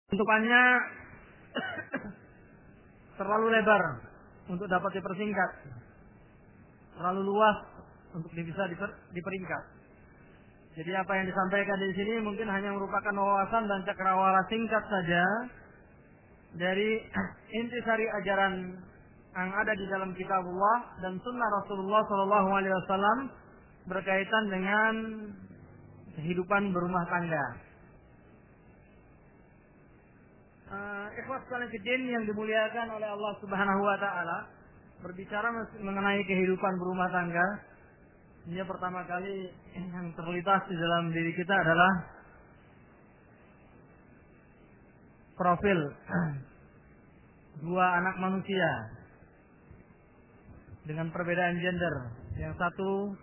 Bentukannya terlalu lebar untuk dapat dipersingkat, terlalu luas untuk bisa diperingkat. Jadi apa yang disampaikan di sini mungkin hanya merupakan wawasan dan cakrawala singkat saja dari intisari ajaran yang ada di dalam kitabullah dan sunnah Rasulullah SAW berkaitan dengan kehidupan berumah tangga. Ikhwas sekalian fiddin yang dimuliakan oleh Allah Subhanahu wa taala, berbicara mengenai kehidupan berumah tangga, ini pertama kali yang terlintas di dalam diri kita adalah profil dua anak manusia dengan perbedaan gender, yang satu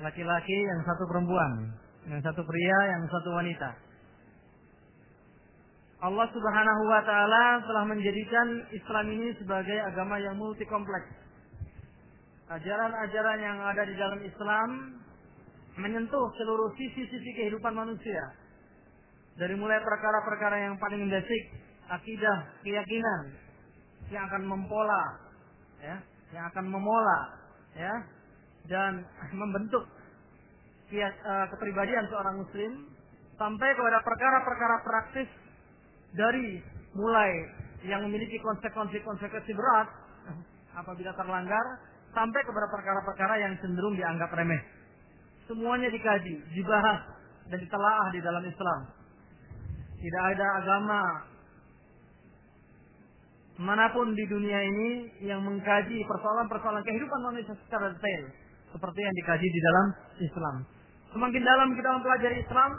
laki-laki, yang satu perempuan, yang satu pria, yang satu wanita. Allah Subhanahu wa taala telah menjadikan Islam ini sebagai agama yang multi kompleks. Ajaran-ajaran yang ada di dalam Islam menyentuh seluruh sisi-sisi kehidupan manusia. Dari mulai perkara-perkara yang paling basic, akidah, keyakinan yang akan mempola, ya, yang akan memola, ya, dan membentuk kepribadian seorang muslim, sampai kepada perkara-perkara praktis dari mulai yang memiliki konsekuensi berat apabila terlanggar, sampai kepada perkara-perkara yang cenderung dianggap remeh. Semuanya dikaji, dibahas, dan ditelaah di dalam Islam. Tidak ada agama manapun di dunia ini yang mengkaji persoalan-persoalan kehidupan manusia secara detail seperti yang dikaji di dalam Islam. Semakin dalam kita mempelajari Islam,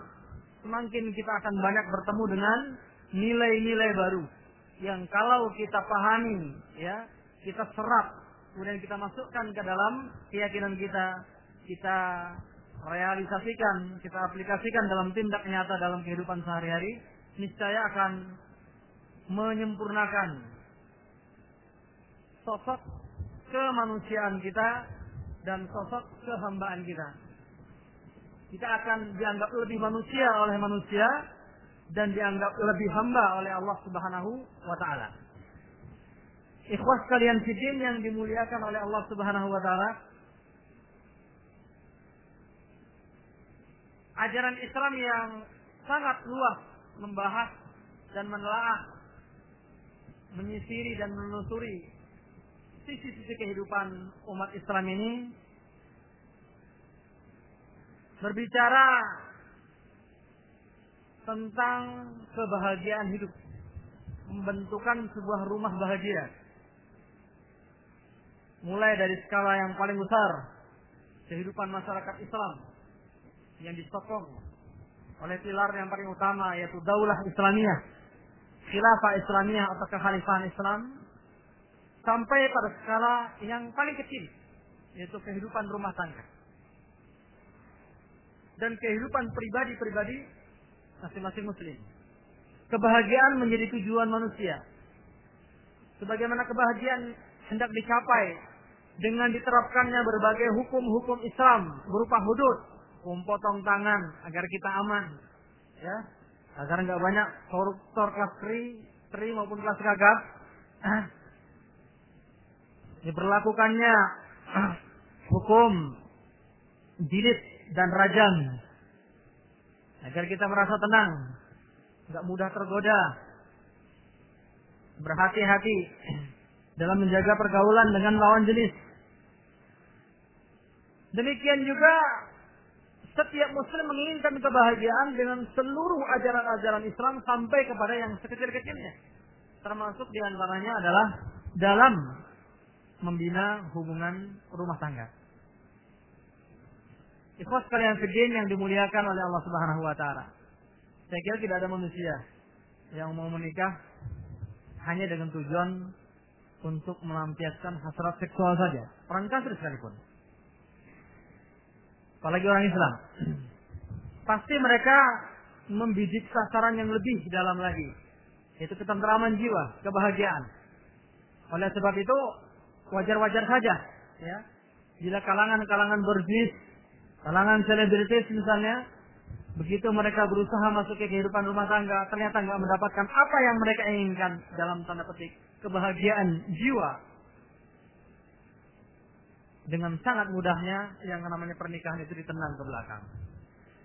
semakin kita akan banyak bertemu dengan nilai-nilai baru yang kalau kita pahami, ya, kita serap, kemudian kita masukkan ke dalam keyakinan kita, kita realisasikan, kita aplikasikan dalam tindak nyata dalam kehidupan sehari-hari, niscaya akan menyempurnakan sosok kemanusiaan kita dan sosok kehambaan kita. Kita akan dianggap lebih manusia oleh manusia dan dianggap lebih hamba oleh Allah Subhanahu wa taala. Ikhwas sekalian fiddin yang dimuliakan oleh Allah Subhanahu wa taala, ajaran Islam yang sangat luas membahas dan menelaah, menyisiri dan menelusuri sisi-sisi kehidupan umat Islam ini, berbicara tentang kebahagiaan hidup, membentukkan sebuah rumah bahagia. Mulai dari skala yang paling besar, kehidupan masyarakat Islam yang disokong oleh pilar yang paling utama, yaitu daulah Islamiyah, khilafah Islamiyah atau kekhalifahan Islam, sampai pada skala yang paling kecil, yaitu kehidupan rumah tangga dan kehidupan pribadi-pribadi masing-masing muslim. Kebahagiaan menjadi tujuan manusia. Sebagaimana kebahagiaan hendak dicapai dengan diterapkannya berbagai hukum-hukum Islam berupa hudud, potong tangan agar kita aman, ya, agar nggak banyak koruptor kelas tri maupun kelas gagap. Diberlakukannya hukum jilid dan rajam agar kita merasa tenang, nggak mudah tergoda, berhati-hati dalam menjaga pergaulan dengan lawan jenis. Demikian juga setiap muslim menginginkan kebahagiaan dengan seluruh ajaran-ajaran Islam sampai kepada yang sekecil-kecilnya. Termasuk diantaranya adalah dalam membina hubungan rumah tangga. Ikhwas sekalian fiddin yang dimuliakan oleh Allah Subhanahu wa taala. Saya kira tidak ada manusia yang mau menikah hanya dengan tujuan untuk melampiaskan hasrat seksual saja. Orang kafir sekalipun, apalagi orang Islam, pasti mereka membidik sasaran yang lebih dalam lagi, yaitu ketentraman jiwa, kebahagiaan. Oleh sebab itu wajar-wajar saja, ya, bila kalangan-kalangan berbisnis, kalangan selebritis misalnya, Begitu mereka berusaha masuk ke kehidupan rumah tangga, ternyata nggak mendapatkan apa yang mereka inginkan, dalam tanda petik kebahagiaan jiwa. Dengan sangat mudahnya yang namanya pernikahan itu ditendang ke belakang,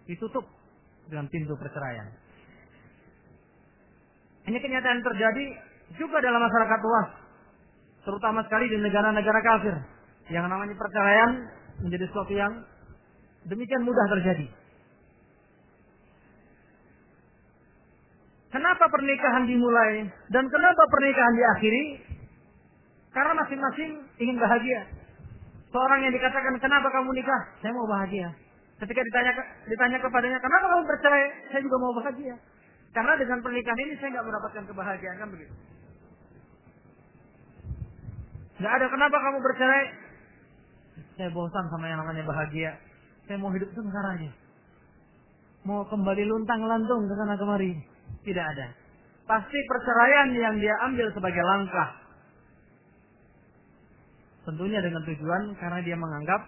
ditutup dengan pintu perceraian. Ini kenyataan terjadi juga dalam masyarakat luas, terutama sekali di negara-negara kafir, yang namanya perceraian menjadi sesuatu yang demikian mudah terjadi. Kenapa pernikahan dimulai dan kenapa pernikahan diakhiri? Karena masing-masing ingin bahagia. Seorang yang dikatakan, kenapa kamu nikah? Saya mau bahagia. Ketika ditanya kepadanya, kenapa kamu bercerai? Saya juga mau bahagia. Karena dengan pernikahan ini saya nggak mendapatkan kebahagiaan, kan begitu? Nggak ada kenapa kamu bercerai? Saya bosan sama yang namanya bahagia. Saya mau hidup sebentar aja. Mau kembali luntang-lantung ke sana kemari. Tidak ada. Pasti perceraian yang dia ambil sebagai langkah. Tentunya dengan tujuan karena dia menganggap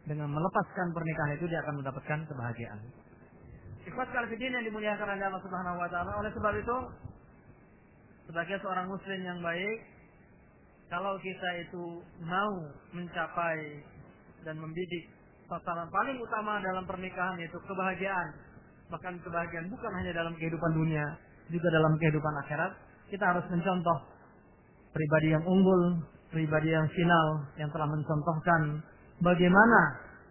dengan melepaskan pernikahan itu dia akan mendapatkan kebahagiaan. Ikhwat fillah yang dimuliakan oleh Allah Subhanahu wa taala, oleh sebab itu sebagai seorang muslim yang baik, kalau kita itu mau mencapai dan mendidik sasaran paling utama dalam pernikahan, yaitu kebahagiaan, bahkan kebahagiaan bukan hanya dalam kehidupan dunia, juga dalam kehidupan akhirat, kita harus mencontoh pribadi yang unggul, pribadi yang final, yang telah mencontohkan bagaimana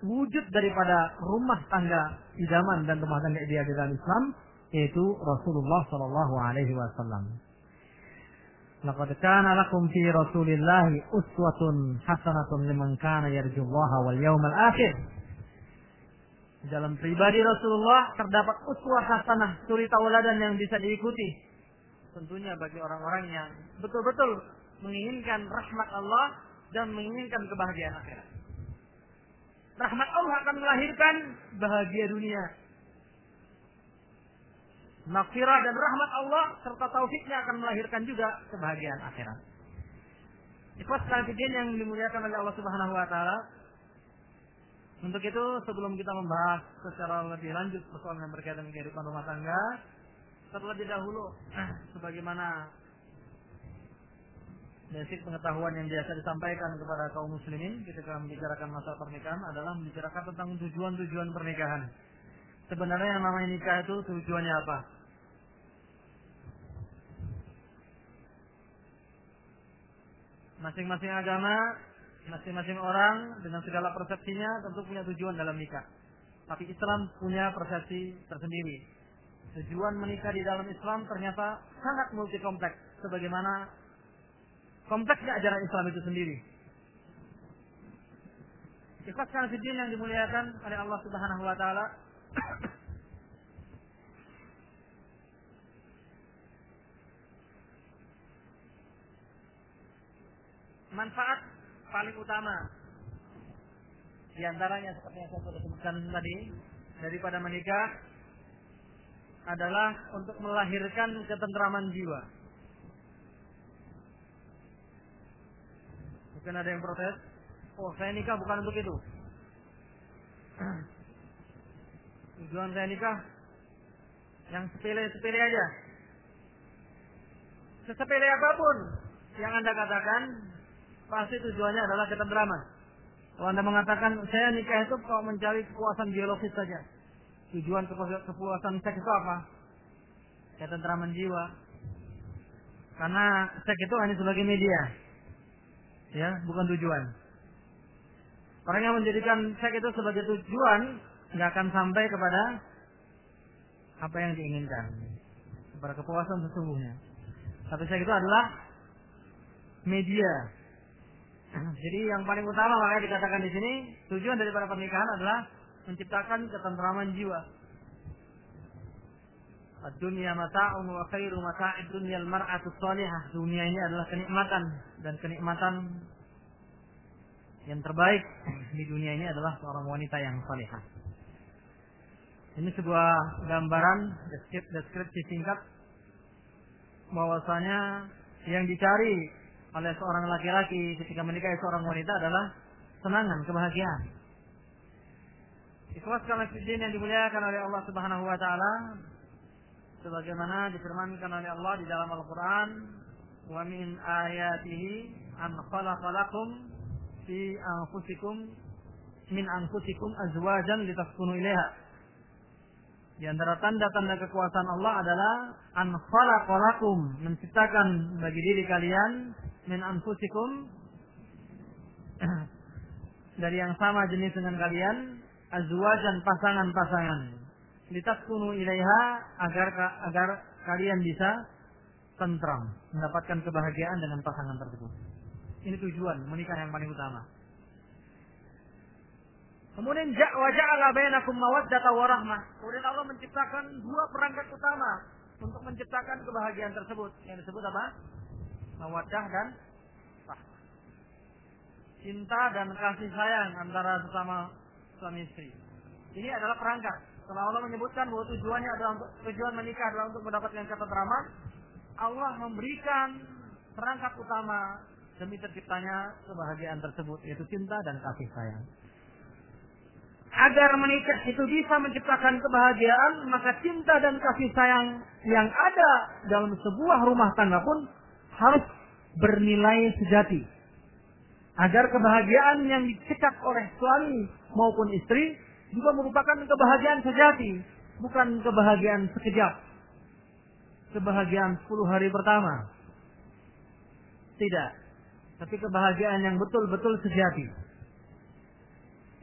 wujud daripada rumah tangga idaman dan rumah tangga ideal dalam Islam, yaitu Rasulullah sallallahu alaihi wasallam. Laqad kana lakum fi Rasulillahi uswatun hasanatun liman kana yarjullaha wal yawmal akhir. Dalam pribadi Rasulullah terdapat uswah hasanah, suri tauladan yang bisa diikuti. Tentunya bagi orang-orang yang betul-betul menginginkan rahmat Allah dan menginginkan kebahagiaan akhirat. Rahmat Allah akan melahirkan bahagia dunia. Maghfirah dan rahmat Allah serta taufiknya akan melahirkan juga kebahagiaan akhirat. Ikhwas fillah yang dimuliakan oleh Allah Subhanahu wa taala. Untuk itu sebelum kita membahas secara lebih lanjut persoalan yang berkaitan dengan kehidupan rumah tangga, terlebih dahulu sebagaimana basic pengetahuan yang biasa disampaikan kepada kaum muslimin ketika membicarakan masalah pernikahan adalah membicarakan tentang tujuan-tujuan pernikahan. Sebenarnya yang namanya nikah itu tujuannya apa? Masing-masing agama, masing-masing orang dengan segala persepsinya tentu punya tujuan dalam nikah. Tapi Islam punya persepsi tersendiri. Tujuan menikah di dalam Islam ternyata sangat multi kompleks, sebagaimana kompleksnya ajaran Islam itu sendiri. Ikhlas fillah yang dimuliakan oleh Allah Subhanahu wa taala. Manfaat paling utama di antaranya seperti yang saya sudah sebutkan tadi daripada menikah adalah untuk melahirkan ketentraman jiwa. Mungkin ada yang protes, oh saya nikah bukan untuk itu. Tujuan saya nikah yang sepele-sepele aja. Sesepele apapun yang Anda katakan, pasti tujuannya adalah ketentraman. Kalau Anda mengatakan saya nikah itu kalau mencari kepuasan biologis saja, tujuan kepuasan seks itu apa? Ketentraman jiwa. Karena seks itu hanya sebagai media, ya, bukan tujuan. Orang yang menjadikan seks itu sebagai tujuan nggak akan sampai kepada apa yang diinginkan, kepada kepuasan sesungguhnya. Tapi seks itu adalah media. Jadi yang paling utama makanya dikatakan di sini tujuan daripada pernikahan adalah menciptakan ketentraman jiwa. Ad-dunya mata'un wa khairu mata'id dunya al-mar'atu shalihah. Dunia ini adalah kenikmatan, dan kenikmatan yang terbaik di dunia ini adalah seorang wanita yang salihah. Ini sebuah gambaran deskripsi singkat bahwasanya yang dicari oleh seorang laki-laki ketika menikahi seorang wanita adalah senangan, kebahagiaan. Ikhwas fillah yang dimuliakan oleh Allah Subhanahu wa taala, sebagaimana difirmankan oleh Allah di dalam Al-Qur'an, "Wa min ayatihi an khalaqa lakum fi anfusikum min anfusikum azwajan litaskunu ilaiha." Di antara tanda-tanda kekuasaan Allah adalah an khalaqa lakum, menciptakan bagi diri kalian min anfusikum dari yang sama jenis dengan kalian, azwajan pasangan-pasangan, litaskunu ilaiha agar kalian bisa tentram, mendapatkan kebahagiaan dengan pasangan tersebut. Ini tujuan menikah yang paling utama. Kemudian wa ja'ala bainakum mawaddata wa rahmah. Kemudian Allah menciptakan dua perangkat utama untuk menciptakan kebahagiaan tersebut. Yang disebut apa? Mawaddah dan rahmah. Cinta dan kasih sayang antara sesama suami istri. Ini adalah perangkat. Setelah Allah menyebutkan bahwa tujuannya adalah tujuan menikah adalah untuk mendapatkan ketentraman, Allah memberikan perangkat utama demi terciptanya kebahagiaan tersebut, yaitu cinta dan kasih sayang. Agar menikah itu bisa menciptakan kebahagiaan, maka cinta dan kasih sayang yang ada dalam sebuah rumah tangga pun harus bernilai sejati. Agar kebahagiaan yang dicekak oleh suami maupun istri juga merupakan kebahagiaan sejati, bukan kebahagiaan sekejap. Kebahagiaan 10 hari pertama. Tidak. Tapi kebahagiaan yang betul-betul sejati.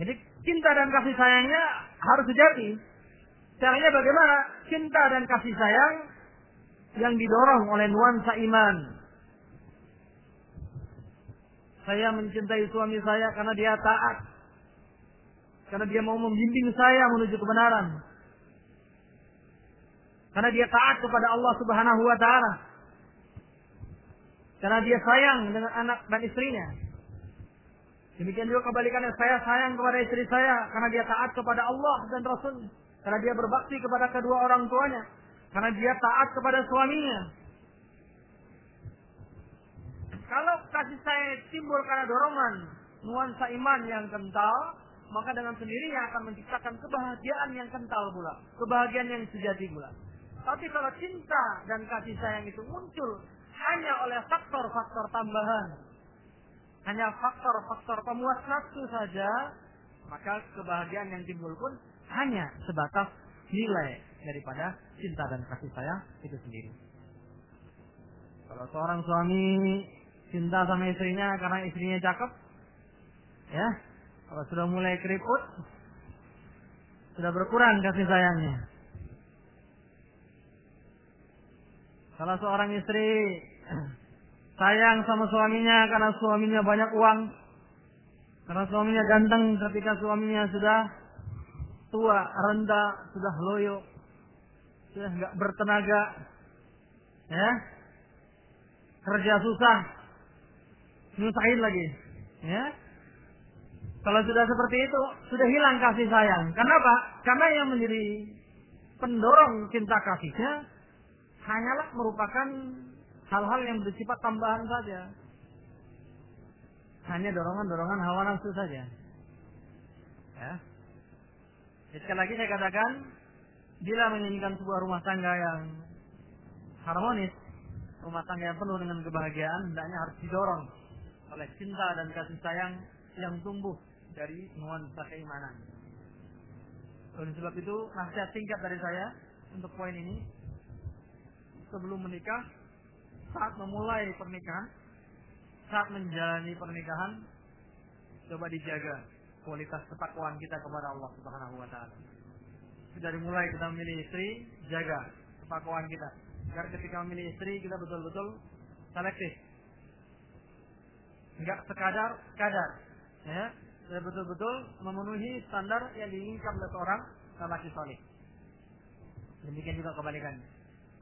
Jadi cinta dan kasih sayangnya harus sejati. Caranya bagaimana? Cinta dan kasih sayang yang didorong oleh nuansa iman. Saya mencintai suami saya karena dia taat. Karena dia mau membimbing saya menuju kebenaran. Karena dia taat kepada Allah Subhanahu wa taala. Karena dia sayang dengan anak dan istrinya. Demikian juga kebalikannya, saya sayang kepada istri saya karena dia taat kepada Allah dan Rasul. Karena dia berbakti kepada kedua orang tuanya. Karena dia taat kepada suaminya. Kalau kasih sayang timbul karena dorongan nuansa iman yang kental, maka dengan sendirinya akan menciptakan kebahagiaan yang kental pula, kebahagiaan yang sejati pula. Tapi kalau cinta dan kasih sayang itu muncul hanya oleh faktor-faktor tambahan, hanya faktor-faktor pemuas nafsu saja, maka kebahagiaan yang timbul pun hanya sebatas nilai daripada cinta dan kasih sayang itu sendiri. Kalau seorang suami cinta sama istrinya karena istrinya cakep, ya, kalau sudah mulai keriput, sudah berkurang kasih sayangnya. Kalau seorang istri sayang sama suaminya karena suaminya banyak uang, karena suaminya ganteng, ketika suaminya sudah tua, renta, sudah loyo, sudah nggak bertenaga, ya, kerja susah, nyusahin lagi, ya. Kalau sudah seperti itu, sudah hilang kasih sayang. Kenapa? Karena yang menjadi pendorong cinta kasihnya hanyalah merupakan hal-hal yang bersifat tambahan saja. Hanya dorongan-dorongan hawa nafsu saja. Ya. Sekali lagi saya katakan, bila menginginkan sebuah rumah tangga yang harmonis, rumah tangga yang penuh dengan kebahagiaan, hendaknya harus didorong oleh cinta dan kasih sayang yang tumbuh dari nuansa keimanan. Oleh sebab itu, nasihat singkat dari saya untuk poin ini, sebelum menikah, saat memulai pernikahan, saat menjalani pernikahan, coba dijaga kualitas ketakwaan kita kepada Allah Subhanahu wa taala. Dari mulai kita memilih istri, jaga ketakwaan kita. Agar ketika memilih istri kita betul-betul selektif. Enggak sekadar, ya. Kita betul-betul memenuhi standar yang diinginkan oleh seorang lelaki saleh. Demikian juga kebalikannya.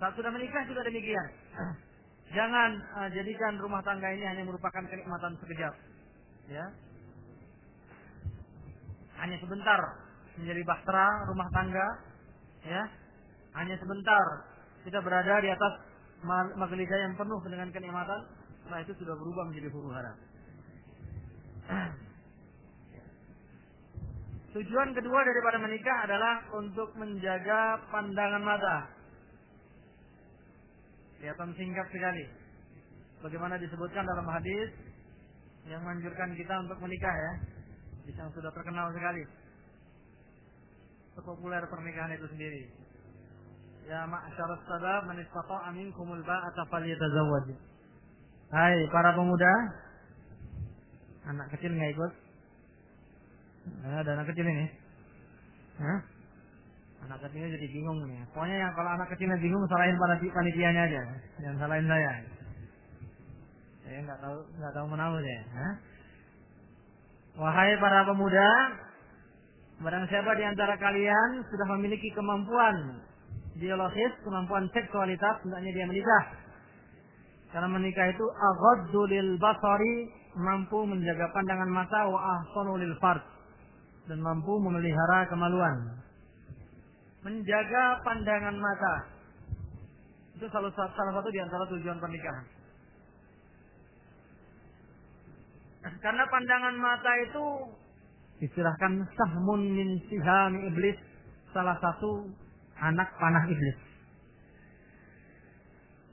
Saat sudah menikah juga demikian. Jangan jadikan rumah tangga ini hanya merupakan kenikmatan sekejap, ya. Hanya sebentar menjadi bahtera rumah tangga, ya. Hanya sebentar kita berada di atas magelisah yang penuh dengan kenikmatan, setelah itu sudah berubah menjadi huru hara. Tujuan kedua daripada menikah adalah untuk menjaga pandangan mata. Kelihatan singkat sekali. Bagaimana disebutkan dalam hadis yang menganjurkan kita untuk menikah ya. Yang sudah terkenal sekali. Populer pernikahan itu sendiri. Ya ma'syaras sabab man istata'a minkumul ba'ata falyatazawwaj. Hai para pemuda. Anak kecil enggak ikut? Ada anak kecil ini. Hah? Anak kecilnya jadi bingung nih. Pokoknya yang kalau anak kecilnya bingung salahin pada panitianya aja. Jangan salahin saya. Saya enggak tahu menahu saya. Hah? Wahai para pemuda, barang siapa di antara kalian sudah memiliki kemampuan biologis, kemampuan seksualitas, hendaknya dia menikah. Karena menikah itu aghaddu lil basari, mampu menjaga pandangan mata, wa ahsanu lil fard, dan mampu memelihara kemaluan. Menjaga pandangan mata itu salah satu di antara tujuan pernikahan. Karena pandangan mata itu istilahkan sahmun min sihami iblis, salah satu anak panah iblis.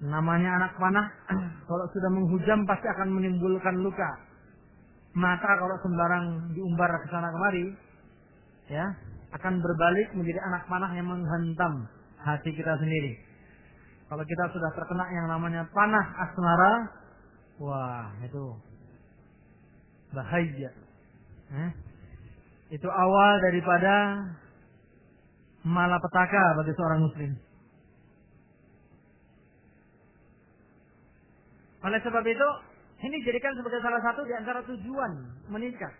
Namanya anak panah, kalau sudah menghujam pasti akan menimbulkan luka. Mata kalau sembarang diumbar ke sana kemari, ya, akan berbalik menjadi anak panah yang menghantam hati kita sendiri. Kalau kita sudah terkena yang namanya panah asmara, wah itu bahaya. Itu awal daripada malapetaka bagi seorang muslim. Oleh sebab itu, ini dijadikan sebagai salah satu di antara tujuan menikah.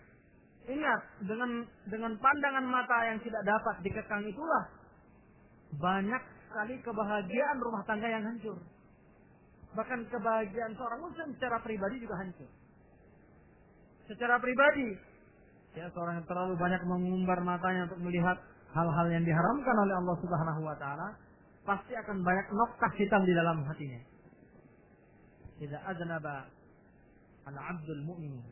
Ingat, dengan pandangan mata yang tidak dapat dikekang itulah banyak sekali kebahagiaan rumah tangga yang hancur. Bahkan kebahagiaan seorang muslim secara pribadi juga hancur. Secara pribadi, ya, seorang yang terlalu banyak mengumbar matanya untuk melihat hal-hal yang diharamkan oleh Allah Subhanahu wa taala, pasti akan banyak noktah hitam di dalam hatinya. Idza aznaba al-'abdul mu'min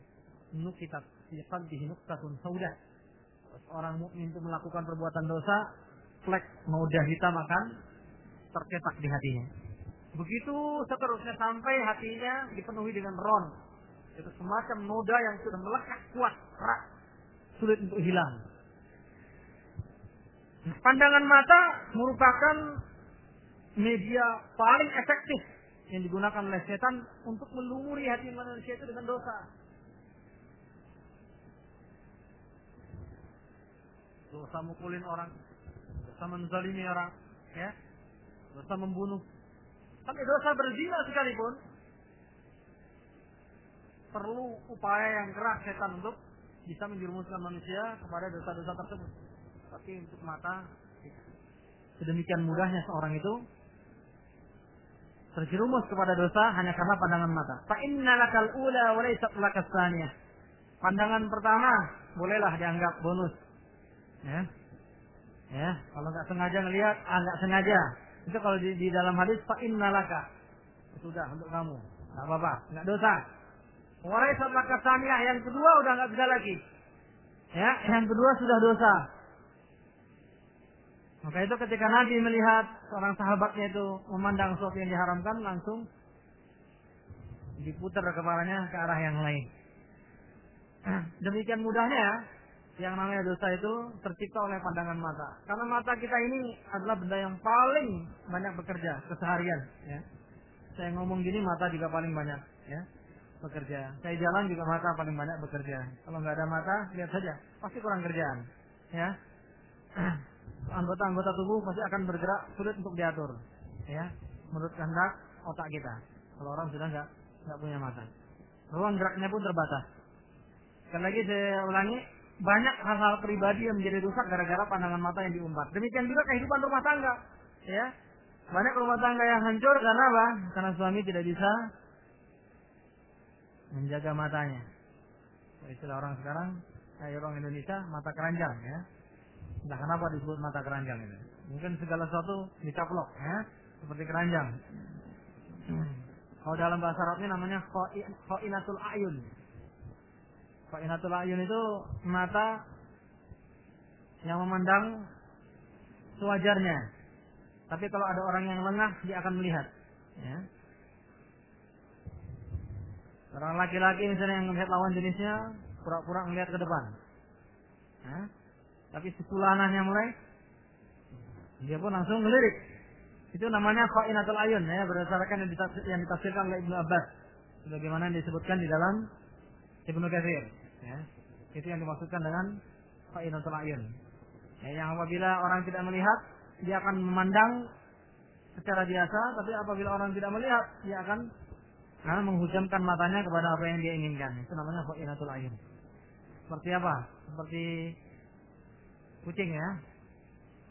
nukitat fi qalbihi nuqtatun saudah. Orang mukmin itu melakukan perbuatan dosa, flek noda hitam akan tercetak di hatinya. Begitu seterusnya sampai hatinya dipenuhi dengan ron. Itu semacam noda yang sudah melekat kuat, keras, sulit untuk hilang. Pandangan mata merupakan media paling efektif yang digunakan oleh setan untuk melumuri hati manusia itu dengan dosa. Dosa mukulin orang, dosa menzalimi orang, ya, dosa membunuh, sampai dosa berzina sekalipun perlu upaya yang keras setan untuk bisa menjerumuskan manusia kepada dosa-dosa tersebut. Tapi untuk mata, sedemikian mudahnya seorang itu terjerumus kepada dosa hanya karena pandangan mata. Fa innalakal ula wa laysat lakas tsaniyah. Pandangan pertama bolehlah dianggap bonus. Ya. Ya, kalau enggak sengaja ngelihat, enggak sengaja. Itu kalau di dalam hadis fa innalaka. Sudah untuk kamu. Enggak apa-apa, enggak dosa. Wa laysat lakas tsaniyah, yang kedua udah enggak bisa lagi. Ya, yang kedua sudah dosa. Maka itu ketika Nabi melihat seorang sahabatnya itu memandang sesuatu yang diharamkan, langsung diputar kepalanya ke arah yang lain. Demikian mudahnya yang namanya dosa itu tercipta oleh pandangan mata. Karena mata kita ini adalah benda yang paling banyak bekerja keseharian. Ya. Saya ngomong gini mata juga paling banyak, ya, bekerja. Saya jalan juga mata paling banyak bekerja. Kalau nggak ada mata, lihat saja, pasti kurang kerjaan. Ya. Anggota-anggota tubuh pasti akan bergerak sulit untuk diatur, ya, menurut kehendak otak kita. Kalau orang sudah nggak punya mata, ruang geraknya pun terbatas. Sekali lagi saya ulangi, banyak hal-hal pribadi yang menjadi rusak gara-gara pandangan mata yang diumbar. Demikian juga kehidupan rumah tangga, ya, banyak rumah tangga yang hancur karena apa? Karena suami tidak bisa menjaga matanya. Istilah orang sekarang, orang Indonesia, mata keranjang, ya. Entah kenapa disebut mata keranjang itu. Mungkin segala sesuatu dicaplok, ya, seperti keranjang. Kalau dalam bahasa Arabnya namanya kha'inatul a'yun. Kha'inatul a'yun itu mata yang memandang sewajarnya. Tapi kalau ada orang yang lengah, dia akan melihat. Ya. Orang laki-laki misalnya yang melihat lawan jenisnya, pura-pura melihat ke depan. Ya. Tapi setulanahnya mulai, dia pun langsung melirik. Itu namanya kha'inatul ayun, ya, berdasarkan yang ditafsirkan oleh Ibnu Abbas, sebagaimana yang disebutkan di dalam Ibnu Katsir. Ya. Itu yang dimaksudkan dengan kha'inatul ayun. Ya, yang apabila orang tidak melihat, dia akan memandang secara biasa, tapi apabila orang tidak melihat, dia akan menghujamkan matanya kepada apa yang dia inginkan. Itu namanya kha'inatul ayun. Seperti apa? Seperti kucing, ya.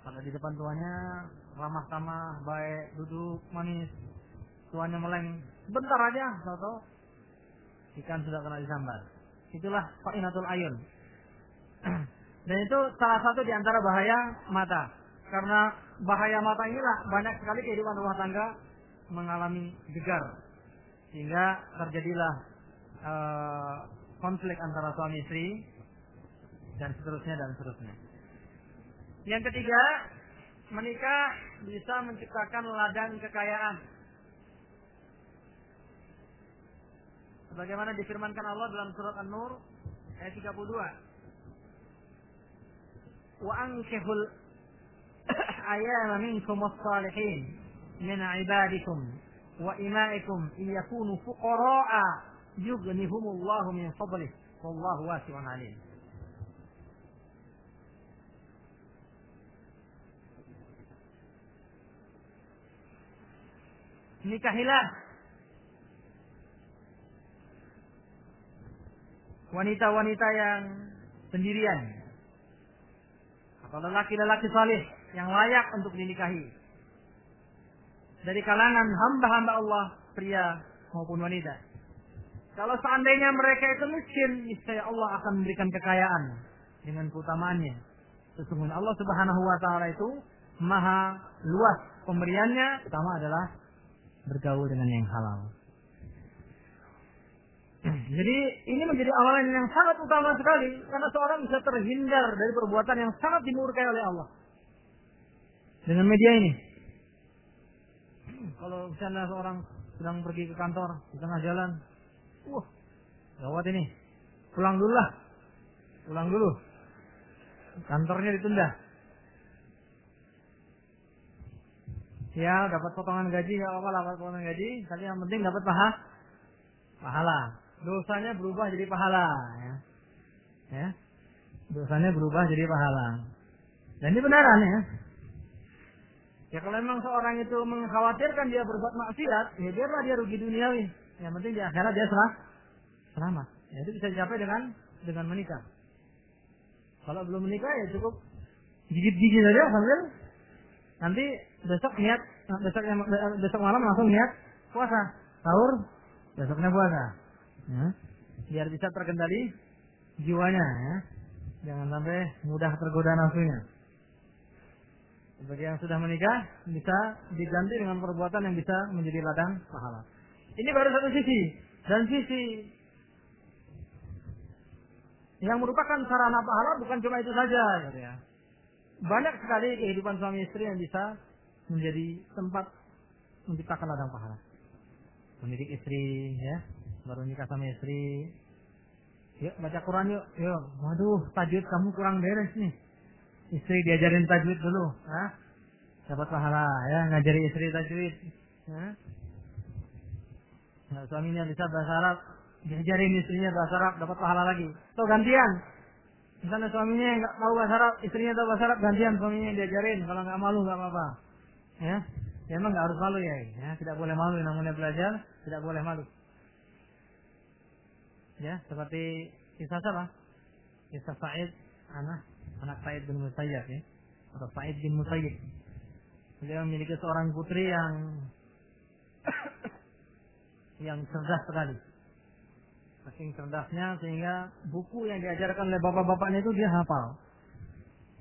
Kalau di depan tuannya ramah tamah, baik, duduk manis, tuannya meleng, bentar aja, tahu-tahu ikan sudah kena disambar. Itulah kha'inatul ayun. Dan itu salah satu di antara bahaya mata. Karena bahaya mata inilah banyak sekali kehidupan rumah tangga mengalami gegar, sehingga terjadilah konflik antara suami istri dan seterusnya dan seterusnya. Yang ketiga, menikah bisa menciptakan ladang kekayaan. Sebagaimana difirmankan Allah dalam surat An-Nur ayat 32. Wa ankihul ayama minkum was-salihin min ibadikum wa imaikum iyakunu fuqara'a yughnihumullahu min fadlih wallahu wasi'un 'alim. Nikahilah wanita-wanita yang sendirian atau lelaki-lelaki saleh yang layak untuk dinikahi dari kalangan hamba-hamba Allah, pria maupun wanita. Kalau seandainya mereka itu miskin, niscaya Allah akan memberikan kekayaan dengan keutamaannya. Sesungguhnya Allah Subhanahu wa taala itu maha luas pemberiannya, pertama adalah bergaul dengan yang halal. Jadi ini menjadi amalan yang sangat utama sekali, karena seorang bisa terhindar dari perbuatan yang sangat dimurkai oleh Allah dengan media ini. Kalau misalnya seorang sedang pergi ke kantor di tengah jalan, gawat ini, pulang dulu, kantornya ditunda. Ya, dapat potongan gaji, nggak apa-apa, dapat potongan gaji, tapi yang penting dapat pahala. Dosanya berubah jadi pahala, ya. Dosanya berubah jadi pahala. Dan ini benaran, ya. Ya kalau memang seorang itu mengkhawatirkan dia berbuat maksiat, ya biarlah dia rugi duniawi. Yang penting di akhirat dia selamat. Ya, itu bisa dicapai dengan menikah. Kalau belum menikah ya cukup gigit-gigit saja sambil nanti besok malam langsung niat puasa, sahur, besoknya puasa. Ya, biar bisa terkendali jiwanya, ya. Jangan sampai mudah tergoda nafsunya. Bagi yang sudah menikah bisa diganti dengan perbuatan yang bisa menjadi ladang pahala. Ini baru satu sisi, dan sisi yang merupakan sarana pahala bukan cuma itu saja, ya. Banyak sekali kehidupan suami istri yang bisa menjadi tempat menciptakan ladang pahala. Mendidik istri, ya, baru nikah sama istri. Yuk baca Quran yuk. Waduh, tajwid kamu kurang beres nih. Istri diajarin tajwid dulu, dapat pahala, ya, ngajari istri tajwid. Nah, suaminya bisa bahasa Arab, diajarin istrinya bahasa Arab, dapat pahala lagi. Atau gantian. Misalnya suaminya nggak tahu bahasa Arab, istrinya tahu bahasa Arab, gantian suaminya diajarin. Kalau nggak malu nggak apa-apa. Ya, emang nggak harus malu, ya. Tidak boleh malu, namanya belajar tidak boleh malu. Ya, seperti kisah siapa? Kisah Sa'id, anak Sa'id bin Musayyib, ya, atau Sa'id bin Musayyib. Beliau memiliki seorang putri yang cerdas sekali. Saking cerdasnya sehingga buku yang diajarkan oleh bapak-bapaknya itu dia hafal.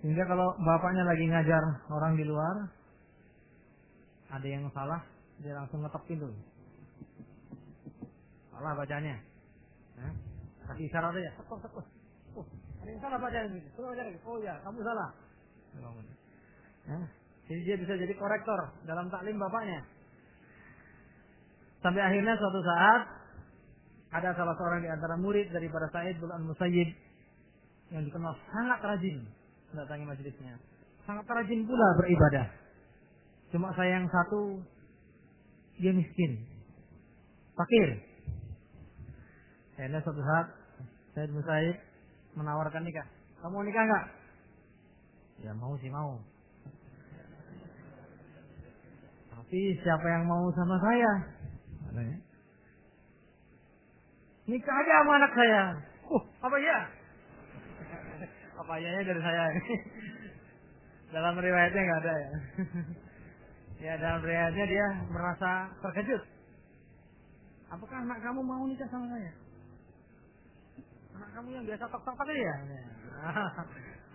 Sehingga kalau bapaknya lagi ngajar orang di luar, ada yang salah, dia langsung ngetok pintu. Salah bacanya. Kasih isyarat aja. Ada yang salah bacanya. Oh ya, kamu salah. Jadi dia bisa jadi korektor dalam taklim bapaknya. Sampai akhirnya suatu saat ada salah seorang di antara murid daripada Sa'id bin Al-Musayyib yang dikenal sangat rajin mendatangi majelisnya. Sangat rajin pula beribadah. Cuma sayang satu, dia miskin. Fakir. Akhirnya suatu saat Sa'id bin Musayyib menawarkan nikah. Kamu mau nikah enggak? Ya mau sih mau. Tapi siapa yang mau sama saya? Nikah aja sama anak saya. Apa ya? Apa ya dari saya? Dalam riwayatnya nggak ada ya. Ya dalam riwayatnya dia merasa terkejut. Apakah anak kamu mau nikah sama saya? Anak kamu yang biasa tok-tok tadi ya?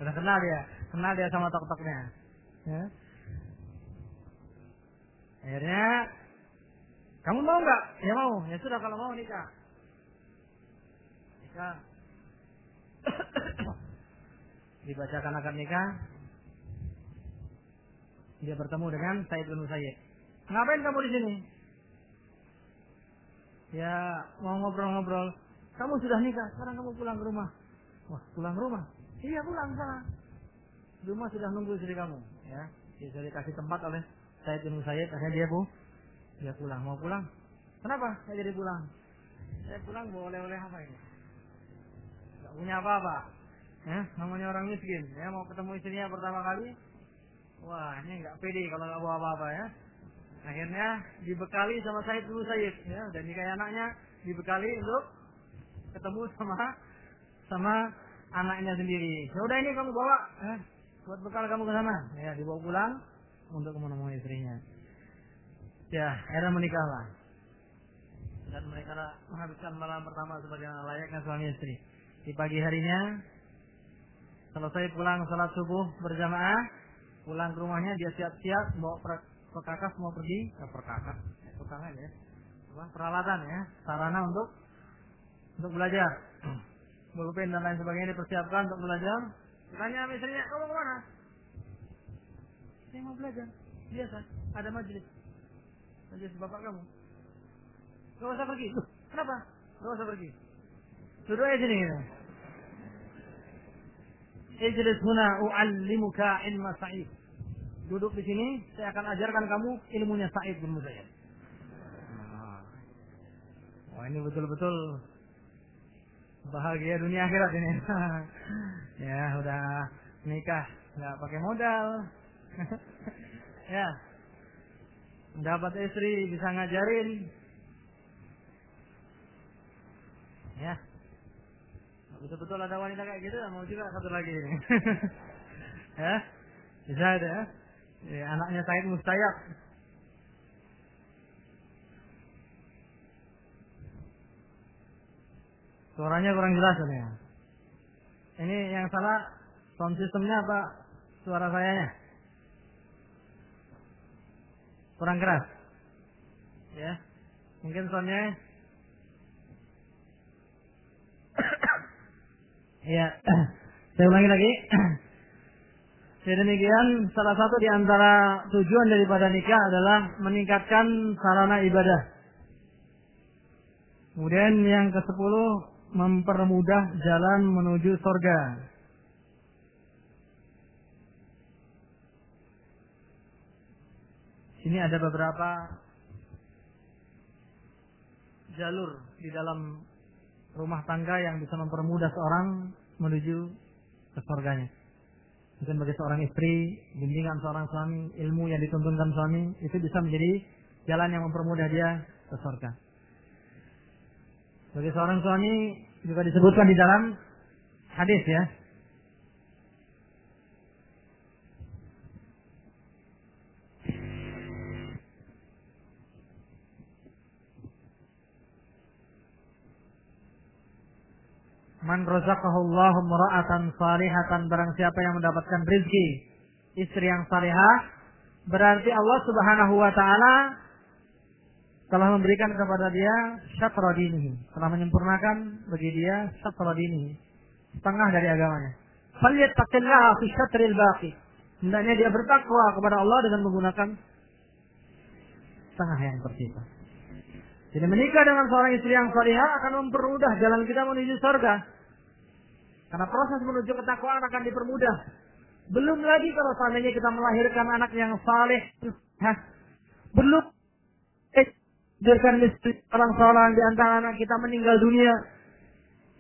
Udah kenal dia sama tok-toknya. Ya. Akhirnya, kamu mau nggak? Ya mau. Ya sudah kalau mau nikah. Nikah. Dibacakan akad nikah. Dia bertemu dengan Sa'id bin Musayyib. Ngapain kamu di sini? Ya mau ngobrol-ngobrol. Kamu sudah nikah, sekarang kamu pulang ke rumah. Wah, pulang ke rumah? Iya pulang sana. Di rumah sudah nunggu istri kamu. Ya, dia sudah dikasih tempat oleh Sa'id bin Musayyib. Akhirnya dia pulang. Mau pulang? Kenapa saya jadi pulang? Saya pulang bawa oleh-oleh apa ini? Gak punya apa-apa. Ya, namanya orang miskin. Ya, mau ketemu istrinya pertama kali. Wah, ini nggak pede kalau nggak bawa apa-apa ya. Akhirnya dibekali sama Sa'id bin Musayyib. Ya, dan nikahi anaknya dibekali untuk ketemu sama anaknya sendiri. Ya udah ini kamu bawa, buat bekal kamu ke sana. Ya, dibawa pulang untuk menemui istrinya. Ya, akhirnya menikahlah. Dan mereka menghabiskan malam pertama sebagaimana layaknya suami istri. Di pagi harinya, selesai pulang salat subuh berjamaah, pulang ke rumahnya dia siap-siap bawa perkakas mau pergi, perkakas ya, peralatan ya, sarana untuk belajar, pulpen dan lain sebagainya dipersiapkan untuk belajar. Tanya istrinya, kamu kemana? Saya mau belajar. Biasa, ada majelis bapak kamu. Gak usah pergi. Kenapa? Gak usah pergi. Duduk aja sini. Ijlis huna u'allimuka ilma Sa'id. Duduk di sini, saya akan ajarkan kamu ilmunya Sa'id bin Musayyib. Wah, ini betul-betul bahagia dunia akhirat ini. Ya, udah nikah, nggak pakai modal. Ya, dapat istri bisa ngajarin. Ya, betul-betul ada wanita kayak gitu, mau juga satu lagi ini. Ya, bisa ada ya. Ya, anaknya Sa'id Musayyib. Suaranya kurang jelas ya. Ini yang salah sound systemnya apa suara sayanya? Kurang keras. Ya. Mungkin soundnya. Ya. Saya ulangi lagi. Demikian salah satu di antara tujuan daripada nikah adalah meningkatkan sarana ibadah. Kemudian yang ke-10 mempermudah jalan menuju surga. Sini ada beberapa jalur di dalam rumah tangga yang bisa mempermudah seorang menuju ke surganya. Mungkin bagi seorang istri, bimbingan seorang suami, ilmu yang dituntunkan suami, itu bisa menjadi jalan yang mempermudah dia ke surga. Bagi seorang suami juga disebutkan di dalam hadis ya. Man razaqahu Allahu imra'atan salihatan, barang siapa yang mendapatkan rezeki istri yang salihah, berarti Allah Subhanahu wa taala telah memberikan kepada dia syatra dinihi, telah menyempurnakan bagi dia syatra dinihi, setengah dari agamanya. Falyattaqillaha fi syatril baqi, Hendaknya dia bertakwa kepada Allah dengan menggunakan setengah yang tersisa. Jadi menikah dengan seorang istri yang salihah akan mempermudah jalan kita menuju surga. Karena proses menuju ketakwaan akan dipermudah. Belum lagi kalau seandainya kita melahirkan anak yang saleh, belum seorang di antara anak kita meninggal dunia,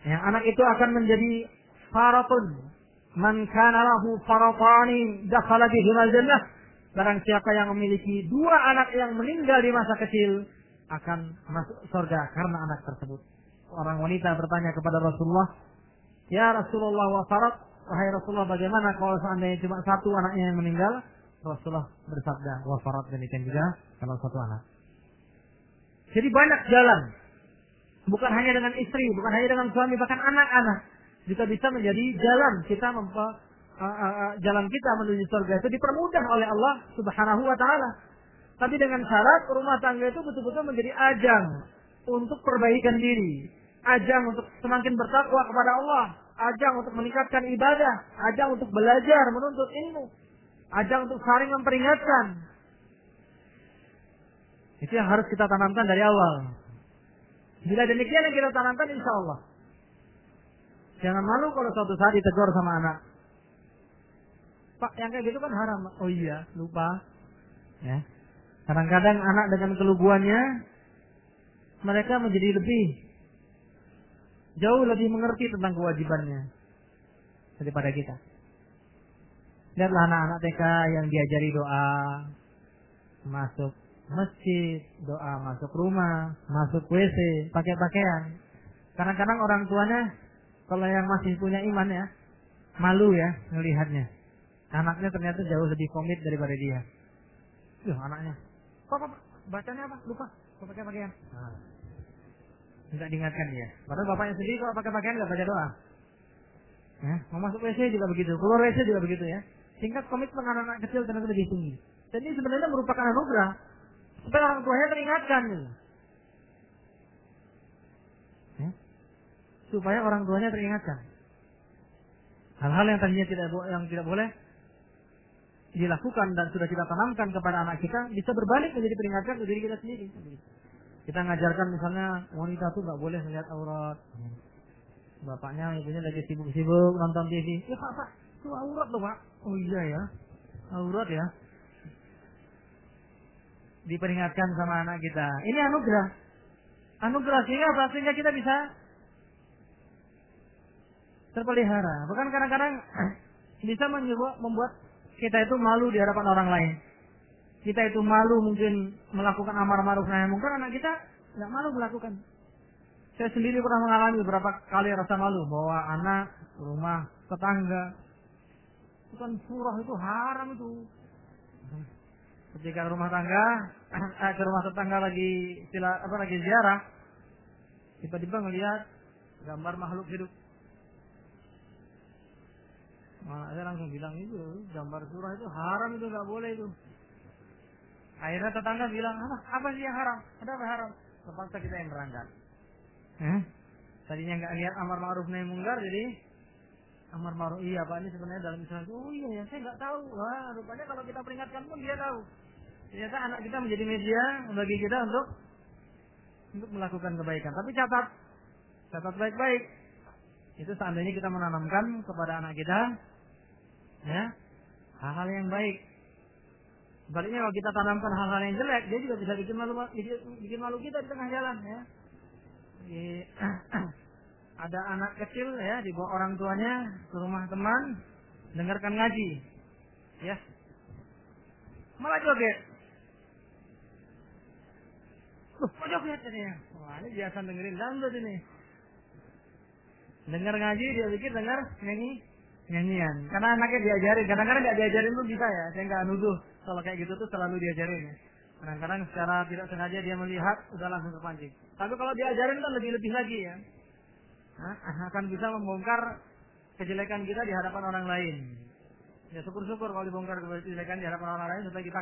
yang anak itu akan menjadi faratun. Man kana lahu faratani dakhala bihil jannah. Barang siapa yang memiliki dua anak yang meninggal di masa kecil akan masuk surga karena anak tersebut. Orang wanita bertanya kepada Rasulullah, "Ya Rasulullah, wa farat, wahai Rasulullah, bagaimana kalau seandainya cuma satu anaknya yang meninggal?" Rasulullah bersabda, "Wa farat, demikian juga kalau satu anak." Jadi banyak jalan. Bukan hanya dengan istri, bukan hanya dengan suami, bahkan anak-anak juga bisa menjadi jalan kita jalan kita menuju surga itu dipermudah oleh Allah Subhanahu wa taala. Tapi dengan syarat rumah tangga itu betul-betul menjadi ajang untuk perbaikan diri, ajang untuk semakin bertakwa kepada Allah, ajang untuk meningkatkan ibadah, ajang untuk belajar, menuntut ilmu, ajang untuk saling memperingatkan. Itu yang harus kita tanamkan dari awal. Bila demikian yang kita tanamkan, insya Allah. Jangan malu kalau suatu saat ditegur sama anak. "Pak, yang kayak gitu kan haram." "Oh iya, lupa." Ya. Kadang-kadang anak dengan keluguannya, mereka menjadi jauh lebih mengerti tentang kewajibannya daripada kita. Lihatlah anak-anak TK yang diajari doa, masuk masjid, doa masuk rumah, masuk WC, pakai pakaian. Kadang-kadang orang tuanya, kalau yang masih punya iman ya, malu ya melihatnya. Anaknya ternyata jauh lebih komit daripada dia. Anaknya, Pak, bacanya apa? Lupa, pakai pakaian. Tidak diingatkan dia. Padahal bapaknya sendiri kalau pakai pakaian nggak baca doa. Ya, mau masuk WC juga begitu, keluar WC juga begitu ya. Tingkat komitmen anak-anak kecil ternyata lebih tinggi. Dan ini sebenarnya merupakan anugerah. Supaya orang tuanya teringatkan. Ya. Supaya orang tuanya teringatkan. Hal-hal yang tadinya tidak boleh dilakukan dan sudah kita tanamkan kepada anak kita bisa berbalik menjadi peringatan untuk diri kita sendiri. Kita ngajarkan misalnya wanita tuh nggak boleh melihat aurat. Bapaknya, ibunya lagi sibuk-sibuk nonton TV. "Ya Pak, itu aurat loh Pak." "Oh iya ya, aurat ya." Diperingatkan sama anak kita. Ini anugerah. Anugerah sehingga kita bisa terpelihara. Bukan kadang-kadang bisa membuat kita itu malu di hadapan orang lain. Kita itu malu mungkin melakukan amar ma'ruf nahi munkar, anak kita nggak malu melakukan. Saya sendiri pernah mengalami beberapa kali rasa malu bawa anak ke rumah tetangga. Itu kan surah itu haram itu. Ketika rumah tangga, ke rumah tetangga lagi ziarah, tiba-tiba ngelihat gambar makhluk hidup. Saya langsung bilang, itu gambar surah itu haram, itu nggak boleh itu. Akhirnya tetangga bilang, apa sih yang haram? Ada apa haram? Terpaksa kita yang berangkat. Tadinya nggak lihat amar ma'ruf nahi munkar, jadi amar ma'ruf. Iya Pak, ini sebenarnya dalam Islam. Oh iya ya, saya nggak tahu. Wah, rupanya kalau kita peringatkan pun dia tahu. Ternyata anak kita menjadi media bagi kita untuk melakukan kebaikan. Tapi catat baik-baik. Itu seandainya kita menanamkan kepada anak kita, ya, hal-hal yang baik. Sebaliknya kalau kita tanamkan hal-hal yang jelek, dia juga bisa bikin malu kita di tengah jalan, ya. Ada anak kecil ya dibawa orang tuanya ke rumah teman, dengarkan ngaji, ya, malah joget. Kok joget ini? Wah, ini biasa dengerin dangdut ini. Dengar ngaji dia pikir dengar nyanyian. Karena anaknya diajarin, kadang-kadang nggak diajarin pun bisa ya. Saya nggak nuduh kalau kayak gitu tuh selalu diajarin ya. Kadang-kadang secara tidak sengaja dia melihat udah langsung terpancing. Tapi kalau diajarin kan lebih lagi ya. Akan bisa membongkar kejelekan kita di hadapan orang lain. Ya syukur-syukur kalau dibongkar kejelekan di hadapan orang lain supaya kita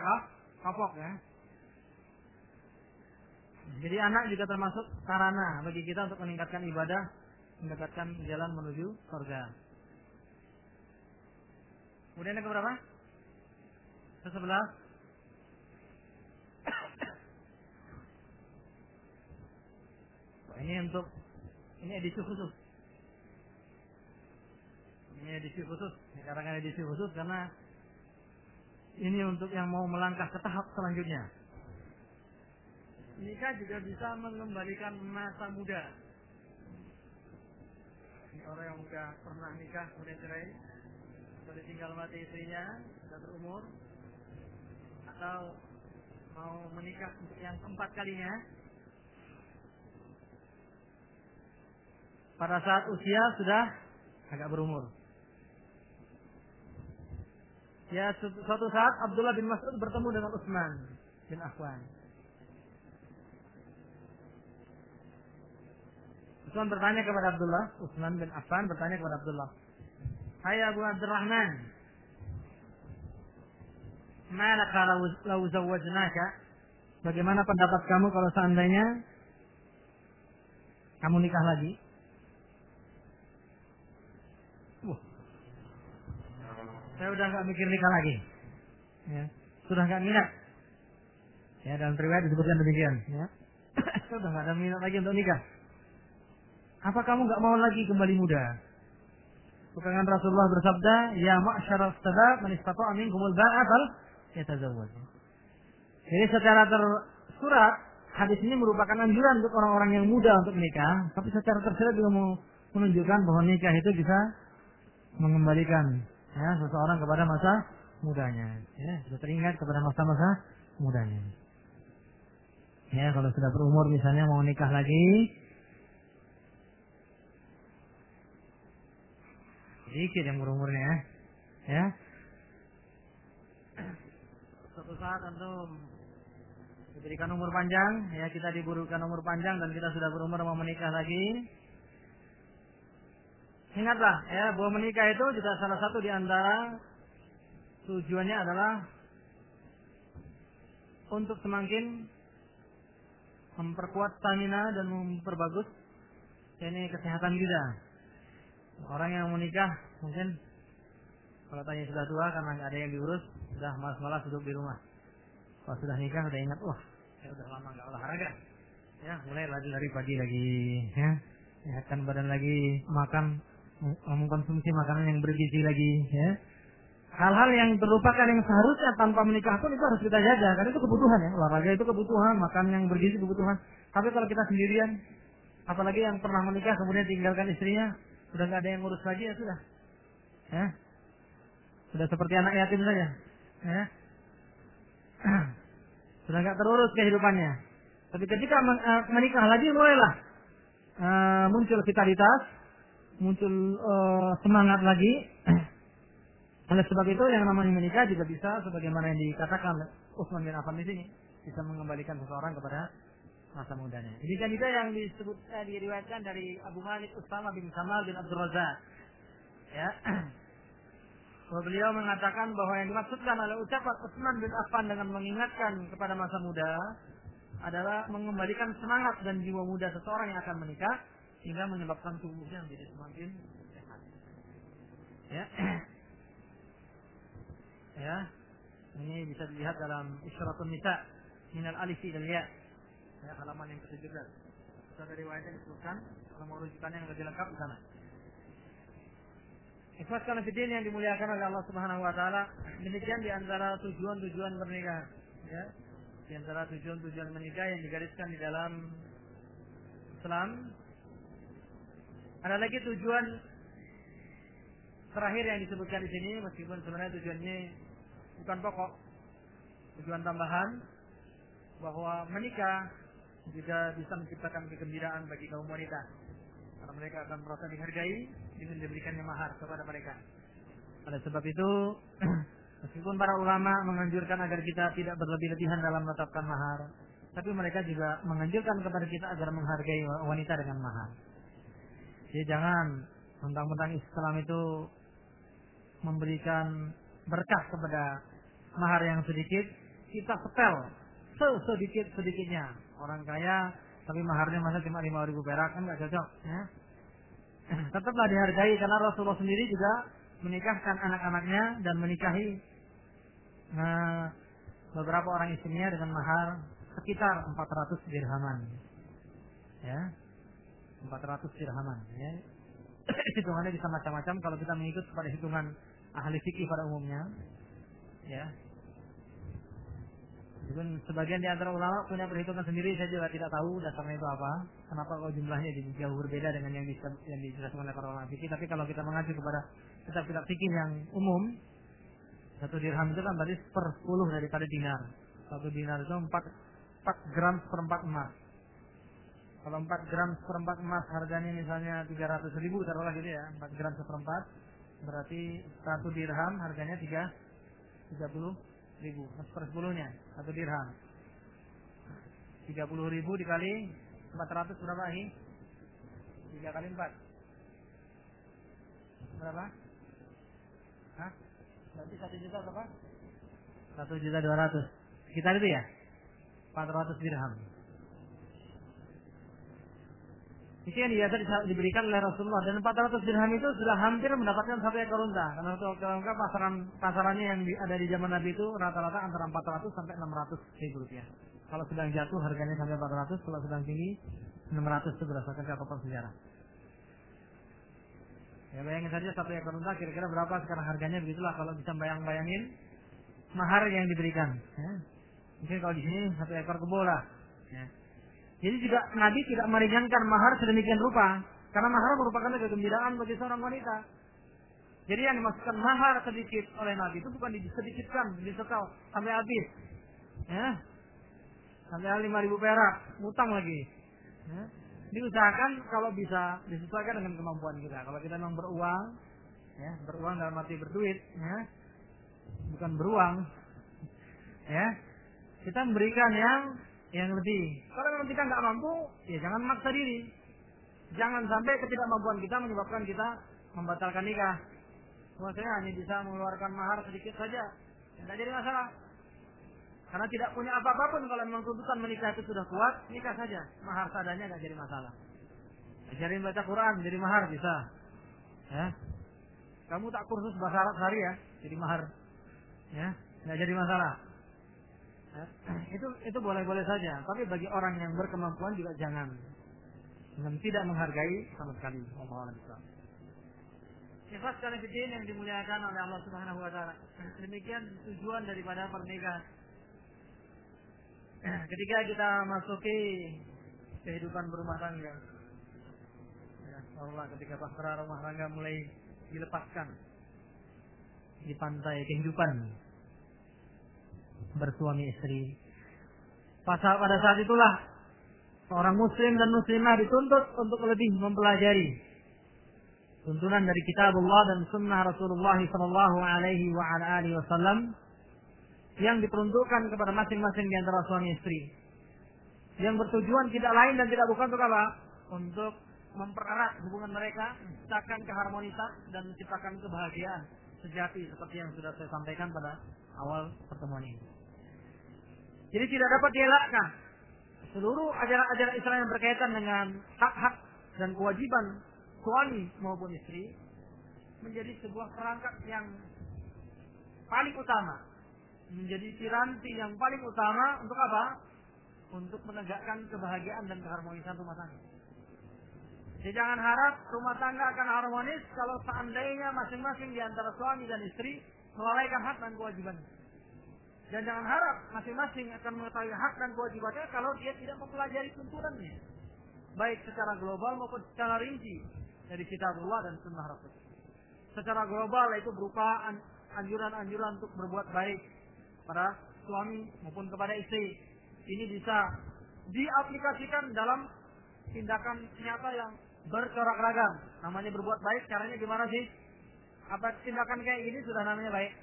kapok ya. Jadi anak juga termasuk sarana bagi kita untuk meningkatkan ibadah, mendekatkan jalan menuju surga. Kemudian yang keberapa? ke-11. Ini edisi khusus. Dikarenakan edisi khusus karena ini untuk yang mau melangkah ke tahap selanjutnya. Nikah juga bisa mengembalikan masa muda. Ini orang yang sudah pernah nikah kemudian cerai, atau ditinggal mati istrinya, sudah berumur, atau mau menikah untuk yang keempat kalinya, pada saat usia sudah agak berumur. Ya, suatu saat Abdullah bin Mas'ud bertemu dengan Utsman bin Affan. Utsman bertanya kepada Abdullah, Utsman bin Affan bertanya kepada Abdullah, "Hai Abu Abdurrahman, ma laka law zawwajnaka?" Bagaimana pendapat kamu kalau seandainya kamu nikah lagi? Saya udah nggak mikir nikah lagi, ya. Sudah nggak minat. Ya, dalam riwayat disebutkan demikian. Ya. Sudah nggak ada minat lagi untuk nikah. Apa kamu nggak mau lagi kembali muda? Bukankah Rasulullah bersabda, "Ya ma'syaral syabab, man istata'a minkumul ba'a fal yatazawwaj." Jadi secara tersurat hadis ini merupakan anjuran untuk orang-orang yang muda untuk menikah, tapi secara tersirat juga mau menunjukkan bahwa nikah itu bisa mengembalikan seseorang kepada masa mudanya. Ya, sudah teringat kepada masa-masa mudanya. Ya, kalau sudah berumur misalnya mau nikah lagi, sedikit yang berumurnya, ya. Suatu saat antum diberikan umur panjang, ya, kita diberikan umur panjang dan kita sudah berumur mau menikah lagi. Ingatlah, ya, bahwa menikah itu juga salah satu di antara tujuannya adalah untuk semakin memperkuat stamina dan memperbagus kesehatan kita. Orang yang menikah mungkin kalau tanya sudah tua karena nggak ada yang diurus, sudah malas-malas duduk di rumah. Kalau sudah nikah udah ingat, wah, saya udah lama nggak olahraga, ya, mulai lari pagi lagi, ya, sehatkan badan lagi, mengkonsumsi makanan yang bergizi lagi, ya. Hal-hal yang terlupakan yang seharusnya tanpa menikah pun itu harus kita jaga, karena itu kebutuhan, ya. Olahraga itu kebutuhan, makan yang bergizi kebutuhan. Tapi kalau kita sendirian, apalagi yang pernah menikah kemudian tinggalkan istrinya, sudah nggak ada yang ngurus lagi, ya sudah, ya, sudah seperti anak yatim saja, ya. Sudah nggak terurus kehidupannya. Tapi ketika menikah lagi mulailah muncul vitalitas, muncul semangat lagi. Oleh sebab itu yang namanya menikah juga bisa sebagaimana yang dikatakan Utsman bin Affan di sini, bisa mengembalikan seseorang kepada masa mudanya. Demikian juga yang disebut diriwayatkan dari Abu Malik Usama bin Kamal bin Abdul Razzaq. Ya. Beliau mengatakan bahwa yang dimaksudkan oleh ucapan Utsman bin Affan dengan mengingatkan kepada masa muda adalah mengembalikan semangat dan jiwa muda seseorang yang akan menikah sehingga menyebabkan tubuhnya menjadi semakin sehat. Ya. Ya. Ini bisa dilihat dalam Isyratun Nisa minal alif ila ya. Ya, halaman yang ke-17. Sudah riwayatnya disebutkan, kalau mau rujukannya yang lebih lengkap di sana. Ikhwaskan fillah yang dimuliakan oleh Allah Subhanahu wa taala, demikian di antara tujuan-tujuan pernikahan, ya. Di antara tujuan-tujuan menikah yang digariskan di dalam Islam. Ada lagi tujuan terakhir yang disebutkan di sini, meskipun sebenarnya tujuan ini bukan pokok, tujuan tambahan, bahwa menikah juga bisa menciptakan kegembiraan bagi kaum wanita, karena mereka akan merasa dihargai dengan diberikannya mahar kepada mereka. Oleh sebab itu, meskipun para ulama menganjurkan agar kita tidak berlebih-lebihan dalam menetapkan mahar, tapi mereka juga menganjurkan kepada kita agar menghargai wanita dengan mahar. Jadi jangan mentang-mentang Islam itu memberikan berkah kepada mahar yang sedikit, kita setel sedikit-sedikitnya. Orang kaya tapi maharnya masa cuma 5.000 perak, kan nggak cocok, ya. Tetaplah dihargai karena Rasulullah sendiri juga menikahkan anak-anaknya dan menikahi beberapa orang istrinya dengan mahar sekitar 400 dirhaman. Ya. 400 dirhaman, ya. Hitungannya bisa macam-macam kalau kita mengikut pada hitungan ahli fikih pada umumnya. Ya. Meskipun sebagian di antara ulama punya perhitungan sendiri, saya juga tidak tahu dasarnya itu apa. Kenapa kalau jumlahnya jauh berbeda dengan yang dijelaskan oleh para ulama fikih. Tapi kalau kita mengacu kepada kitab-kitab fikih yang umum, 1 dirham itu kan berarti 1/10 daripada dinar. 1 dinar itu 4 gram seperempat emas. Kalau 4 gram seperempat emas harganya misalnya 300.000, taruhlah gitu ya, 4 gram seperempat, berarti 1 dirham harganya 30.000. 1/10-nya 1 dirham. 30.000 dikali 400 berapa ini? 3 kali 4 berapa? Hah? Berarti 1 juta berapa? 1.200.000. Sekitar itu ya? 400 dirham. Itu yang biasa diberikan oleh Rasulullah, dan 400 dirham itu sudah hampir mendapatkan 1 ekor unta. Karena unta pasarannya yang ada di zaman Nabi itu rata-rata antara 400 sampai 600 ribu rupiah. Kalau sedang jatuh harganya sampai 400, kalau sedang tinggi 600 itu berdasarkan catatan sejarah. Ya bayangin saja 1 ekor unta kira-kira berapa sekarang harganya, begitulah kalau bisa bayangin mahar yang diberikan. Ya. Mungkin kalau di sini 1 ekor kebo lah. Ya. Jadi juga Nabi tidak meringankan mahar sedemikian rupa, karena mahar merupakan kegembiraan bagi seorang wanita. Jadi yang dimaksudkan mahar sedikit oleh Nabi itu bukan disedikitkan, disetel sampai habis, ya, sampai 5.000 perak, utang lagi. Ya. Diusahakan kalau bisa disesuaikan dengan kemampuan kita. Kalau kita memang beruang, ya, beruang dalam arti berduit, ya, bukan beruang, ya, kita memberikan yang lebih. Kalau memang kita nggak mampu, ya jangan maksa diri. Jangan sampai ketidakmampuan kita menyebabkan kita membatalkan nikah. Saya hanya bisa mengeluarkan mahar sedikit saja, tidak jadi masalah. Karena tidak punya apa-apa pun, kalau memang tuntutan menikah itu sudah kuat, nikah saja. Mahar seadanya nggak jadi masalah. Ajarin baca Quran jadi mahar bisa. Ya. Kamu tak kursus bahasa Arab sehari ya, jadi mahar. Ya, nggak jadi masalah. Itu boleh-boleh saja, tapi bagi orang yang berkemampuan juga jangan tidak menghargai sama sekali. Allahu Akbar. Ikhlas sekalian fiddin yang dimuliakan oleh Allah Subhanahu wa taala. Demikian tujuan daripada pernikahan. Ketika kita masuki kehidupan berumah tangga, ya, Allah ketika bahtera rumah tangga mulai dilepaskan di pantai kehidupan bersuami istri. Pada saat itulah seorang muslim dan muslimah dituntut untuk lebih mempelajari tuntunan dari kitabullah dan sunnah Rasulullah sallallahu alaihi wasallam yang diperuntukkan kepada masing-masing di antara suami istri. Yang bertujuan tidak lain dan tidak bukan untuk apa? Untuk mempererat hubungan mereka, menciptakan keharmonisan dan menciptakan kebahagiaan sejati seperti yang sudah saya sampaikan pada awal pertemuan ini. Jadi tidak dapat dielakkan seluruh ajaran-ajaran Islam yang berkaitan dengan hak-hak dan kewajiban suami maupun istri menjadi sebuah perangkat yang paling utama, menjadi piranti yang paling utama untuk apa? Untuk menegakkan kebahagiaan dan keharmonisan rumah tangga. Jadi jangan harap rumah tangga akan harmonis kalau seandainya masing-masing di antara suami dan istri melalaikan hak dan kewajibannya. Dan jangan harap masing-masing akan mengetahui hak dan kewajibannya kalau dia tidak mempelajari tuntunannya, baik secara global maupun secara rinci dari kitabullah dan sunnah Rasul. Secara global itu berupa anjuran-anjuran untuk berbuat baik pada suami maupun kepada istri. Ini bisa diaplikasikan dalam tindakan nyata yang bercorak ragam. Namanya berbuat baik, caranya gimana sih? Apa tindakan kayak gini sudah namanya baik?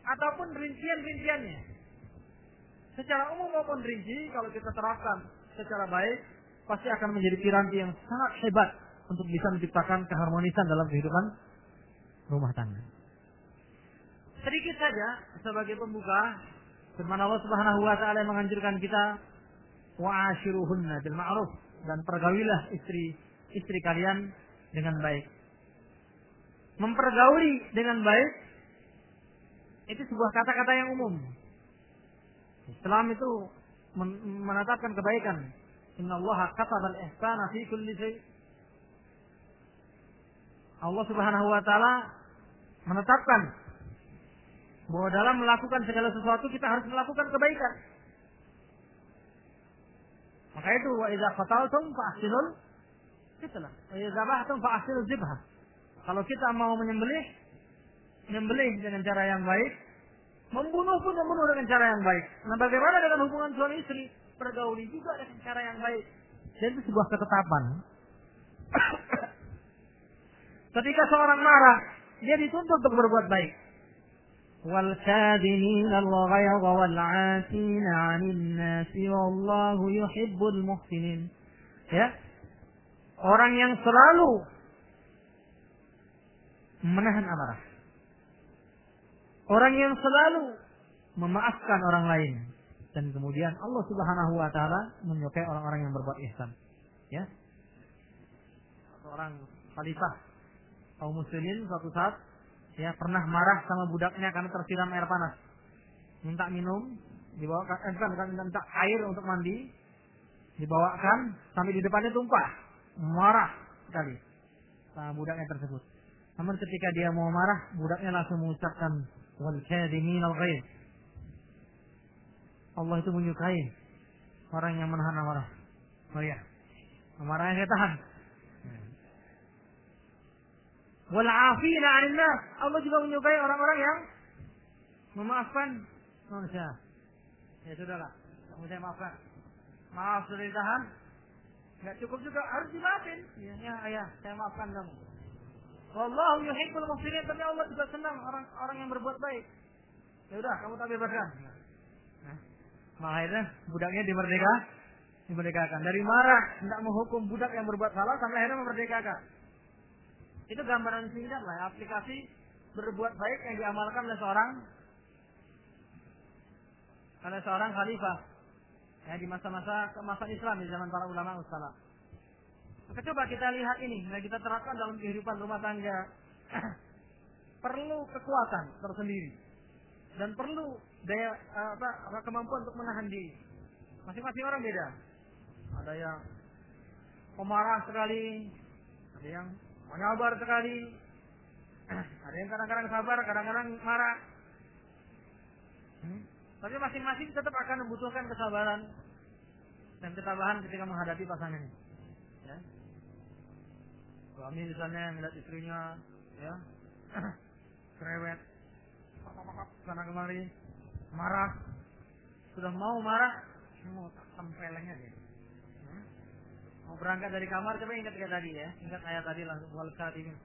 Ataupun rincian-rinciannya. Secara umum maupun rinci, kalau kita terapkan secara baik, pasti akan menjadi piranti yang sangat hebat untuk bisa menciptakan keharmonisan dalam kehidupan rumah tangga. Sedikit saja sebagai pembuka, firman Allah Subhanahu wa taala yang menganjurkan kita wa'ashiruhunna bil ma'ruf, dan pergaulilah istri kalian dengan baik. Mempergauli dengan baik Itu sebuah kata-kata yang umum. Islam itu menetapkan kebaikan. Innallaha katabal ihsana fi kulli syai'. Allah Subhanahu wa taala menetapkan bahwa dalam melakukan segala sesuatu kita harus melakukan kebaikan. Maka itu wa idza qataltum fa ahsinul qitlah. Wa idza zabahtum fa ahsinul zibha. Kalau kita mau menyembelih dengan cara yang baik, membunuh pun membunuh dengan cara yang baik. Nah, bagaimana dengan hubungan suami istri? Pergauli juga dengan cara yang baik. Dan itu sebuah ketetapan. Ketika seorang marah, dia dituntut untuk berbuat baik. Wal kadhimina al-ghayza wal 'afina 'anil nasi wallahu yuhibbul muhsinin. Ya. Orang yang selalu menahan amarah. Orang yang selalu memaafkan orang lain, dan kemudian Allah Subhanahu wa taala menyukai orang-orang yang berbuat ihsan. Ya. Seorang khalifah kaum muslimin suatu saat ya pernah marah sama budaknya karena tersiram air panas. Minta minum, dibawakan minta air untuk mandi, dibawakan sampai di depannya tumpah. Marah sekali sama budaknya tersebut. Namun ketika dia mau marah, budaknya langsung mengucapkan wal kadhimin al-ghaiz. Allah itu menyukai orang yang menahan amarah. Oh ya, amarahnya saya tahan. Wal 'afina 'anil nas. Allah juga menyukai orang-orang yang memaafkan manusia. Ya sudahlah, kamu saya maafkan. Maaf sudah ditahan. Enggak cukup juga, harus dimaafin. Ya, ayah, saya maafkan kamu. Wallahu yuhibbul muhsinin. Tapi Allah juga senang orang yang berbuat baik. Ya udah, kamu tak bebaskan. Nah, akhirnya budaknya dimerdekakan. Dari marah hendak menghukum budak yang berbuat salah sampai akhirnya memerdekakan. Itu gambaran singkat lah, aplikasi berbuat baik yang diamalkan oleh seorang khalifah ya di masa-masa keemasan Islam di zaman para ulama salaf. Maka coba kita lihat ini, nah kita terapkan dalam kehidupan rumah tangga. Perlu kekuatan tersendiri dan perlu daya kemampuan untuk menahan diri. Masing-masing orang beda. Ada yang pemarah sekali, ada yang menyabar sekali, ada yang kadang-kadang sabar, kadang-kadang marah. Tapi masing-masing tetap akan membutuhkan kesabaran dan ketabahan ketika menghadapi pasangannya. Ya. Suami misalnya melihat istrinya, ya, cerewet, sana kemari, marah, sudah mau marah, mau tempelengnya dia. Mau berangkat dari kamar, coba ingat kayak tadi ya, ingat ayat tadi langsung wal kadhimin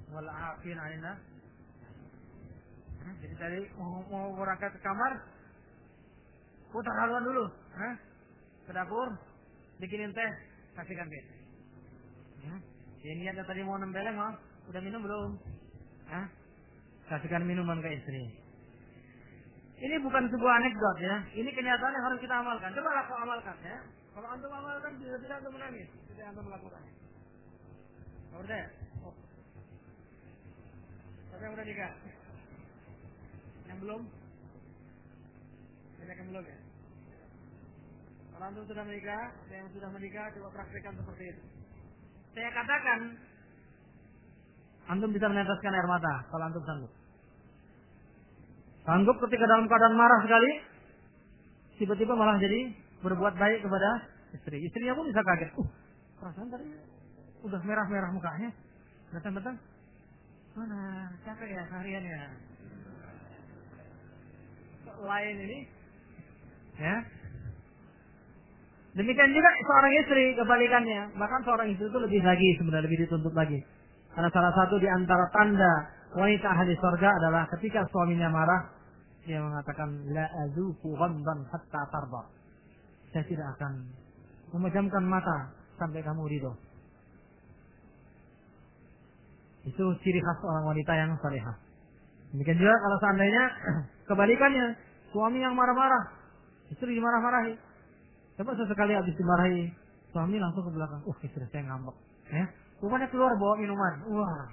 wal 'afin 'anil nas. Jadi tadi mau berangkat ke kamar, putar haluan dulu, ke dapur, bikinin teh, kasihkan ke istri. Dia niatnya tadi mau nembeleng, udah minum belum? Kasihkan minuman ke istri. Ini bukan sebuah anekdot ya, ini kenyataan yang harus kita amalkan. Coba kau amalkan ya. Kalau antum amalkan, tidak antum menangis, tidak antum melakukannya. Udah, tapi yang udah nikah, yang belum, banyak yang belum ya. Kalau antum sudah menikah, yang sudah menikah, coba praktekkan seperti itu. Saya katakan, antum bisa meneteskan air mata kalau antum sanggup. Sanggup ketika dalam keadaan marah sekali, tiba-tiba malah jadi berbuat baik kepada istri. Istrinya pun bisa kaget. Perasaan tadi udah merah-merah mukanya. Datang-datang, mana capek ya seharian ya. Lain ini, ya. Demikian juga seorang istri kebalikannya. Bahkan seorang istri itu lebih lagi sebenarnya lebih dituntut lagi. Karena salah satu di antara tanda wanita ahli surga adalah ketika suaminya marah, dia mengatakan la azuqu ghamdan hatta tarda. Saya tidak akan memejamkan mata sampai kamu ridho. Itu ciri khas seorang wanita yang salihah. Demikian juga kalau seandainya kebalikannya, suami yang marah-marah, istri dimarah-marahi. Coba sesekali habis dimarahi, suami langsung ke belakang. Istri saya ngambek. Ya, rupanya keluar bawa minuman. Wah,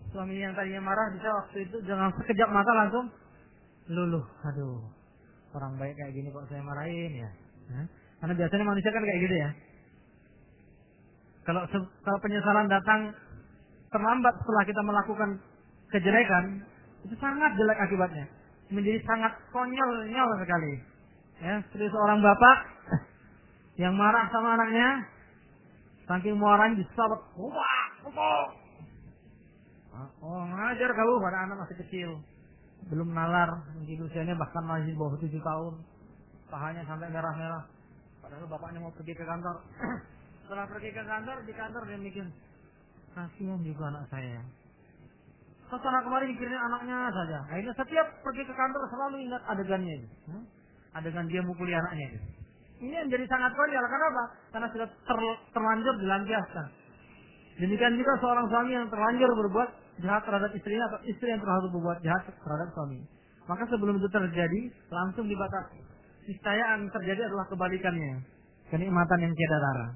Suami yang tadinya marah bisa waktu itu jangan sekejap mata langsung luluh. Aduh, orang baik kayak gini kok saya marahin ya. Karena biasanya manusia kan kayak gitu ya. Kalau penyesalan datang terlambat setelah kita melakukan kejelekan, itu sangat jelek akibatnya. Menjadi sangat konyol sekali. Ya, seperti seorang bapak yang marah sama anaknya, saking marahnya disabet, ngajar kamu pada anak masih kecil, belum nalar, mungkin usianya bahkan masih bawah 7 tahun, pahanya sampai merah-merah. Padahal bapaknya mau pergi ke kantor. Setelah pergi ke kantor, di kantor dia mikir, kasihan juga anak saya. Setelah kemarin mikirin anaknya saja. Akhirnya setiap pergi ke kantor selalu ingat adegannya itu. Adegan dia mukuli anaknya itu. Ini yang jadi sangat konyol. Karena apa? Karena sudah terlanjur dilampiaskan. Demikian juga seorang suami yang terlanjur berbuat jahat terhadap istrinya atau istri yang terlalu berbuat jahat terhadap suami. Maka sebelum itu terjadi, langsung dibatasi. Niscaya yang terjadi adalah kebalikannya. Kenikmatan yang tiada tara.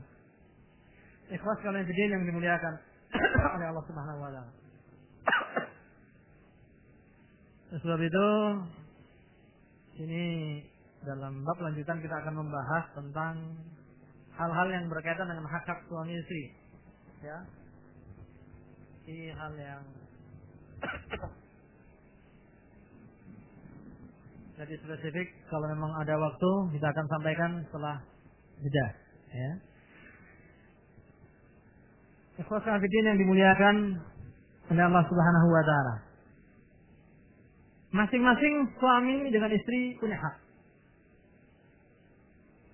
Ikhlas kalian yang dimuliakan oleh Allah Subhanahu wa taala. Sebab itu ini dalam bab lanjutan kita akan membahas tentang hal-hal yang berkaitan dengan hak-hak suami istri. Ya. Ini hal yang jadi spesifik, kalau memang ada waktu kita akan sampaikan setelah jeda, ya. Ikhwas fillah yang dimuliakan oleh Allah Subhanahu wa taala. Masing-masing suami dengan istri punya hak.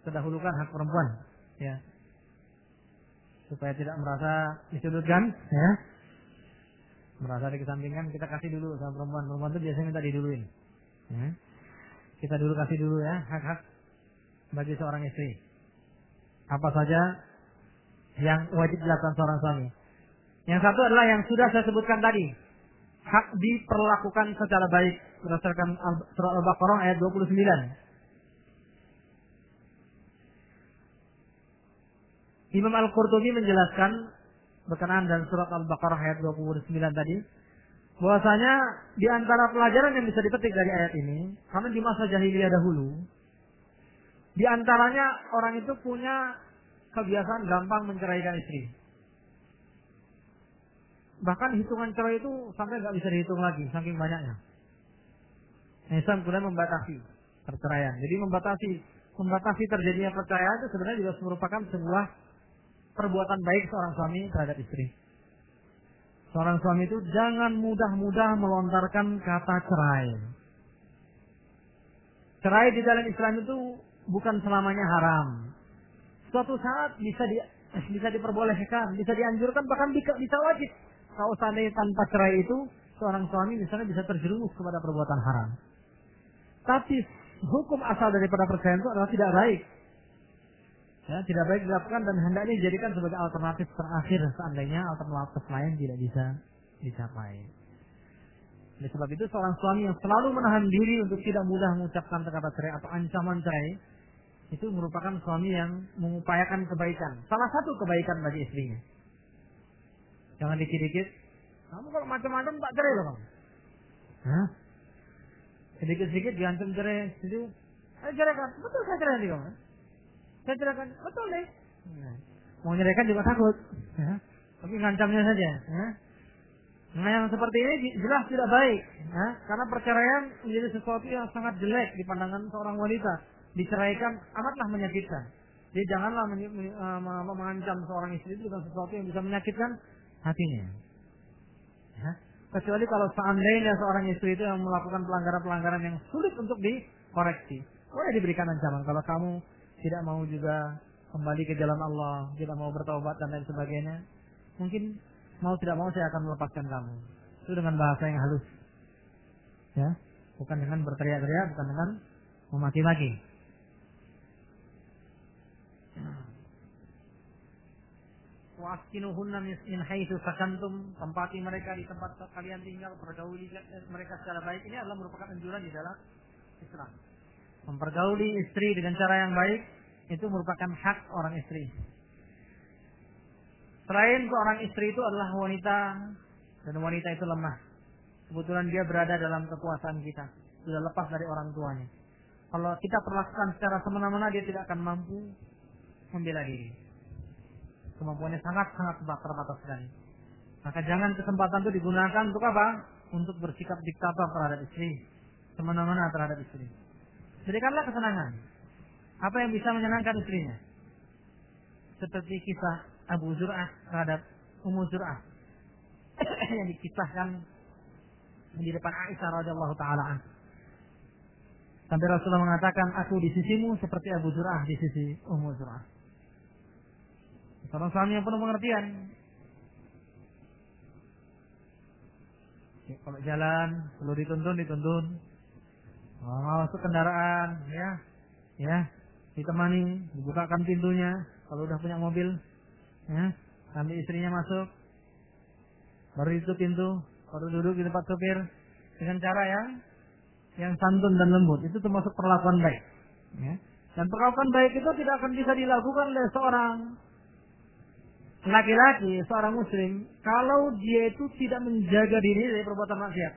Terdahulukan hak perempuan, ya. Supaya tidak merasa disudutkan, ya. Merasa dikesampingkan, kita kasih dulu sama perempuan. Perempuan itu biasanya minta diduluin. Ya. Kita dulu kasih dulu ya hak-hak bagi seorang istri. Apa saja yang wajib dilakukan seorang suami. Yang satu adalah yang sudah saya sebutkan tadi. Hak diperlakukan secara baik berdasarkan surat Al-Baqarah ayat 29. Imam Al-Qurtubi menjelaskan berkenaan dengan surat Al-Baqarah ayat 29 tadi, bahwasanya di antara pelajaran yang bisa dipetik dari ayat ini, karena di masa jahiliyah dahulu, di antaranya orang itu punya kebiasaan gampang menceraikan istri. Bahkan hitungan cerai itu sampai nggak bisa dihitung lagi, saking banyaknya. Islam kemudian membatasi perceraian. Jadi membatasi terjadinya perceraian itu sebenarnya juga merupakan sebuah perbuatan baik seorang suami terhadap istri. Seorang suami itu jangan mudah-mudah melontarkan kata cerai. Cerai di dalam Islam itu bukan selamanya haram. Suatu saat bisa diperbolehkan, bisa dianjurkan, bahkan bisa wajib. Kalau seandainya tanpa cerai itu, seorang suami misalnya bisa terjerumus kepada perbuatan haram. Tapi hukum asal daripada perceraian itu adalah tidak baik. Ya, tidak baik dilakukan dan hendaknya dijadikan sebagai alternatif terakhir seandainya alternatif lain tidak bisa dicapai. Oleh sebab itu seorang suami yang selalu menahan diri untuk tidak mudah mengucapkan kata cerai atau ancaman cerai, itu merupakan suami yang mengupayakan kebaikan. Salah satu kebaikan bagi istrinya. Jangan dikit-dikit, kamu kalau macam-macam tak cerai loh kamu. Hah? Sedikit-sedikit diancam cerai, jadi, ayo ceraikan, betul saya cerai nanti kamu. Saya ceraikan, betul deh. Nah, mau nyeraikan juga takut, ya. Tapi ngancamnya saja. Ya. Nah yang seperti ini jelas tidak baik, ya. Karena perceraian menjadi sesuatu yang sangat jelek di pandangan seorang wanita. Diceraikan amatlah menyakitkan. Jadi janganlah mengancam seorang istri itu dengan sesuatu yang bisa menyakitkan hatinya. Ya. Kecuali kalau seandainya seorang istri itu yang melakukan pelanggaran-pelanggaran yang sulit untuk dikoreksi, boleh diberikan ancaman. Kalau kamu tidak mau juga kembali ke jalan Allah, tidak mau bertaubat dan lain sebagainya, mungkin mau tidak mau saya akan melepaskan kamu. Itu dengan bahasa yang halus, ya, bukan dengan berteriak-teriak, bukan dengan memaki-maki. Waskinuhunna min haitsu sakantum, tempati mereka di tempat kalian tinggal, pergauli mereka secara baik. Ini adalah merupakan anjuran di dalam Islam. Mempergauli istri dengan cara yang baik itu merupakan hak orang istri. Selain seorang istri itu adalah wanita Dan wanita itu lemah. Kebetulan dia berada dalam kekuasaan kita, sudah lepas dari orang tuanya. Kalau kita perlakukan secara semena-mena, dia tidak akan mampu membela diri. Kemampuannya sangat-sangat terbatas sekali. Maka jangan kesempatan itu digunakan untuk apa? Untuk bersikap diktator terhadap istri, semena-mena terhadap istri. Berikanlah kesenangan. Apa yang bisa menyenangkan istrinya? Seperti kisah Abu Zur'ah terhadap Ummu Zur'ah yang dikisahkan di depan Aisyah radhiyallahu taala anha. Sampai Rasulullah mengatakan, aku di sisimu seperti Abu Zur'ah di sisi Ummu Zur'ah. Seorang suami yang penuh pengertian. Kalau jalan perlu dituntun. Masuk kendaraan, ya, ditemani, dibukakan pintunya. Kalau udah punya mobil, ya, sambil istrinya masuk, baru itu pintu, baru duduk di tempat supir dengan cara yang santun dan lembut. Itu termasuk perlakuan baik. Ya. Dan perlakuan baik itu tidak akan bisa dilakukan oleh seorang laki-laki, seorang muslim, kalau dia itu tidak menjaga diri dari perbuatan maksiat.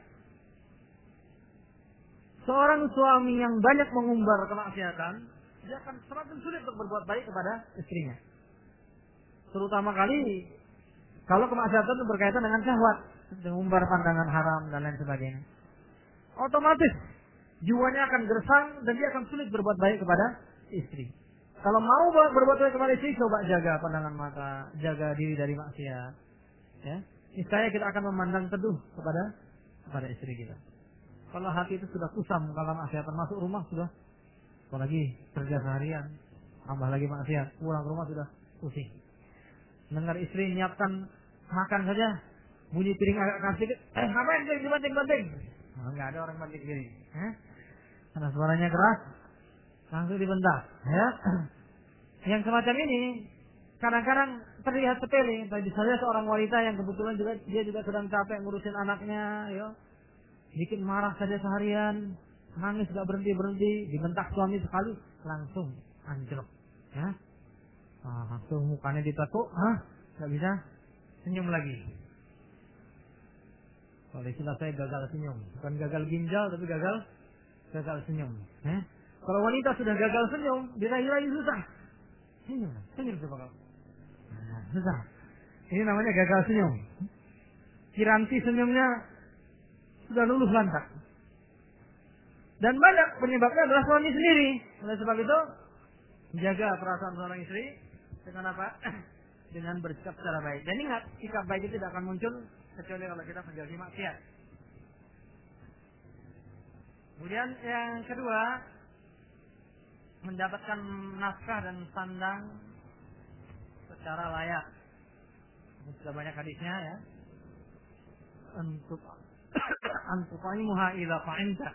Seorang suami yang banyak mengumbar kemaksiatan, dia akan semakin sulit untuk berbuat baik kepada istrinya. Terutama kali kalau kemaksiatan itu berkaitan dengan syahwat, mengumbar pandangan haram dan lain sebagainya. Otomatis jiwanya akan gersang dan dia akan sulit berbuat baik kepada istri. Kalau mau berbuat baik kepada istri, coba jaga pandangan mata, jaga diri dari maksiat. Ya, niscaya kita akan memandang teduh kepada istri kita. Kalau hati itu sudah kusam kalau maksiat masuk rumah sudah, apalagi kerja seharian, tambah lagi maksiat, pulang rumah sudah pusing. Dengar istri menyiapkan makan saja, bunyi piring agak keras sedikit, ngapain dibanting-banting? Enggak ada orang banting piring. Karena suaranya keras, langsung dibentak. Ya. Yang semacam ini kadang-kadang terlihat sepele. Tadi saya seorang wanita yang kebetulan dia juga sedang capek ngurusin anaknya, ya. Bikin marah saja seharian, nangis gak berhenti, dibentak suami sekali, langsung anjlok. Ya. Langsung mukanya ditekuk, gak bisa senyum lagi. Kalau istilah saya gagal senyum, bukan gagal ginjal tapi gagal senyum. Kalau wanita sudah gagal senyum, diraih-raih susah. Senyum coba kalau. Susah. Ini namanya gagal senyum. Kiranti senyumnya sudah lulus lantak. Dan banyak penyebabnya adalah suami sendiri. Oleh sebab itu, jaga perasaan seorang istri dengan apa? Dengan bersikap secara baik. Dan ingat, sikap baik itu tidak akan muncul kecuali kalau kita menjauhi maksiat. Kemudian yang kedua, mendapatkan nafkah dan sandang secara layak. Ini sudah banyak hadisnya ya. Untuk antuqaimuha idza fa'inta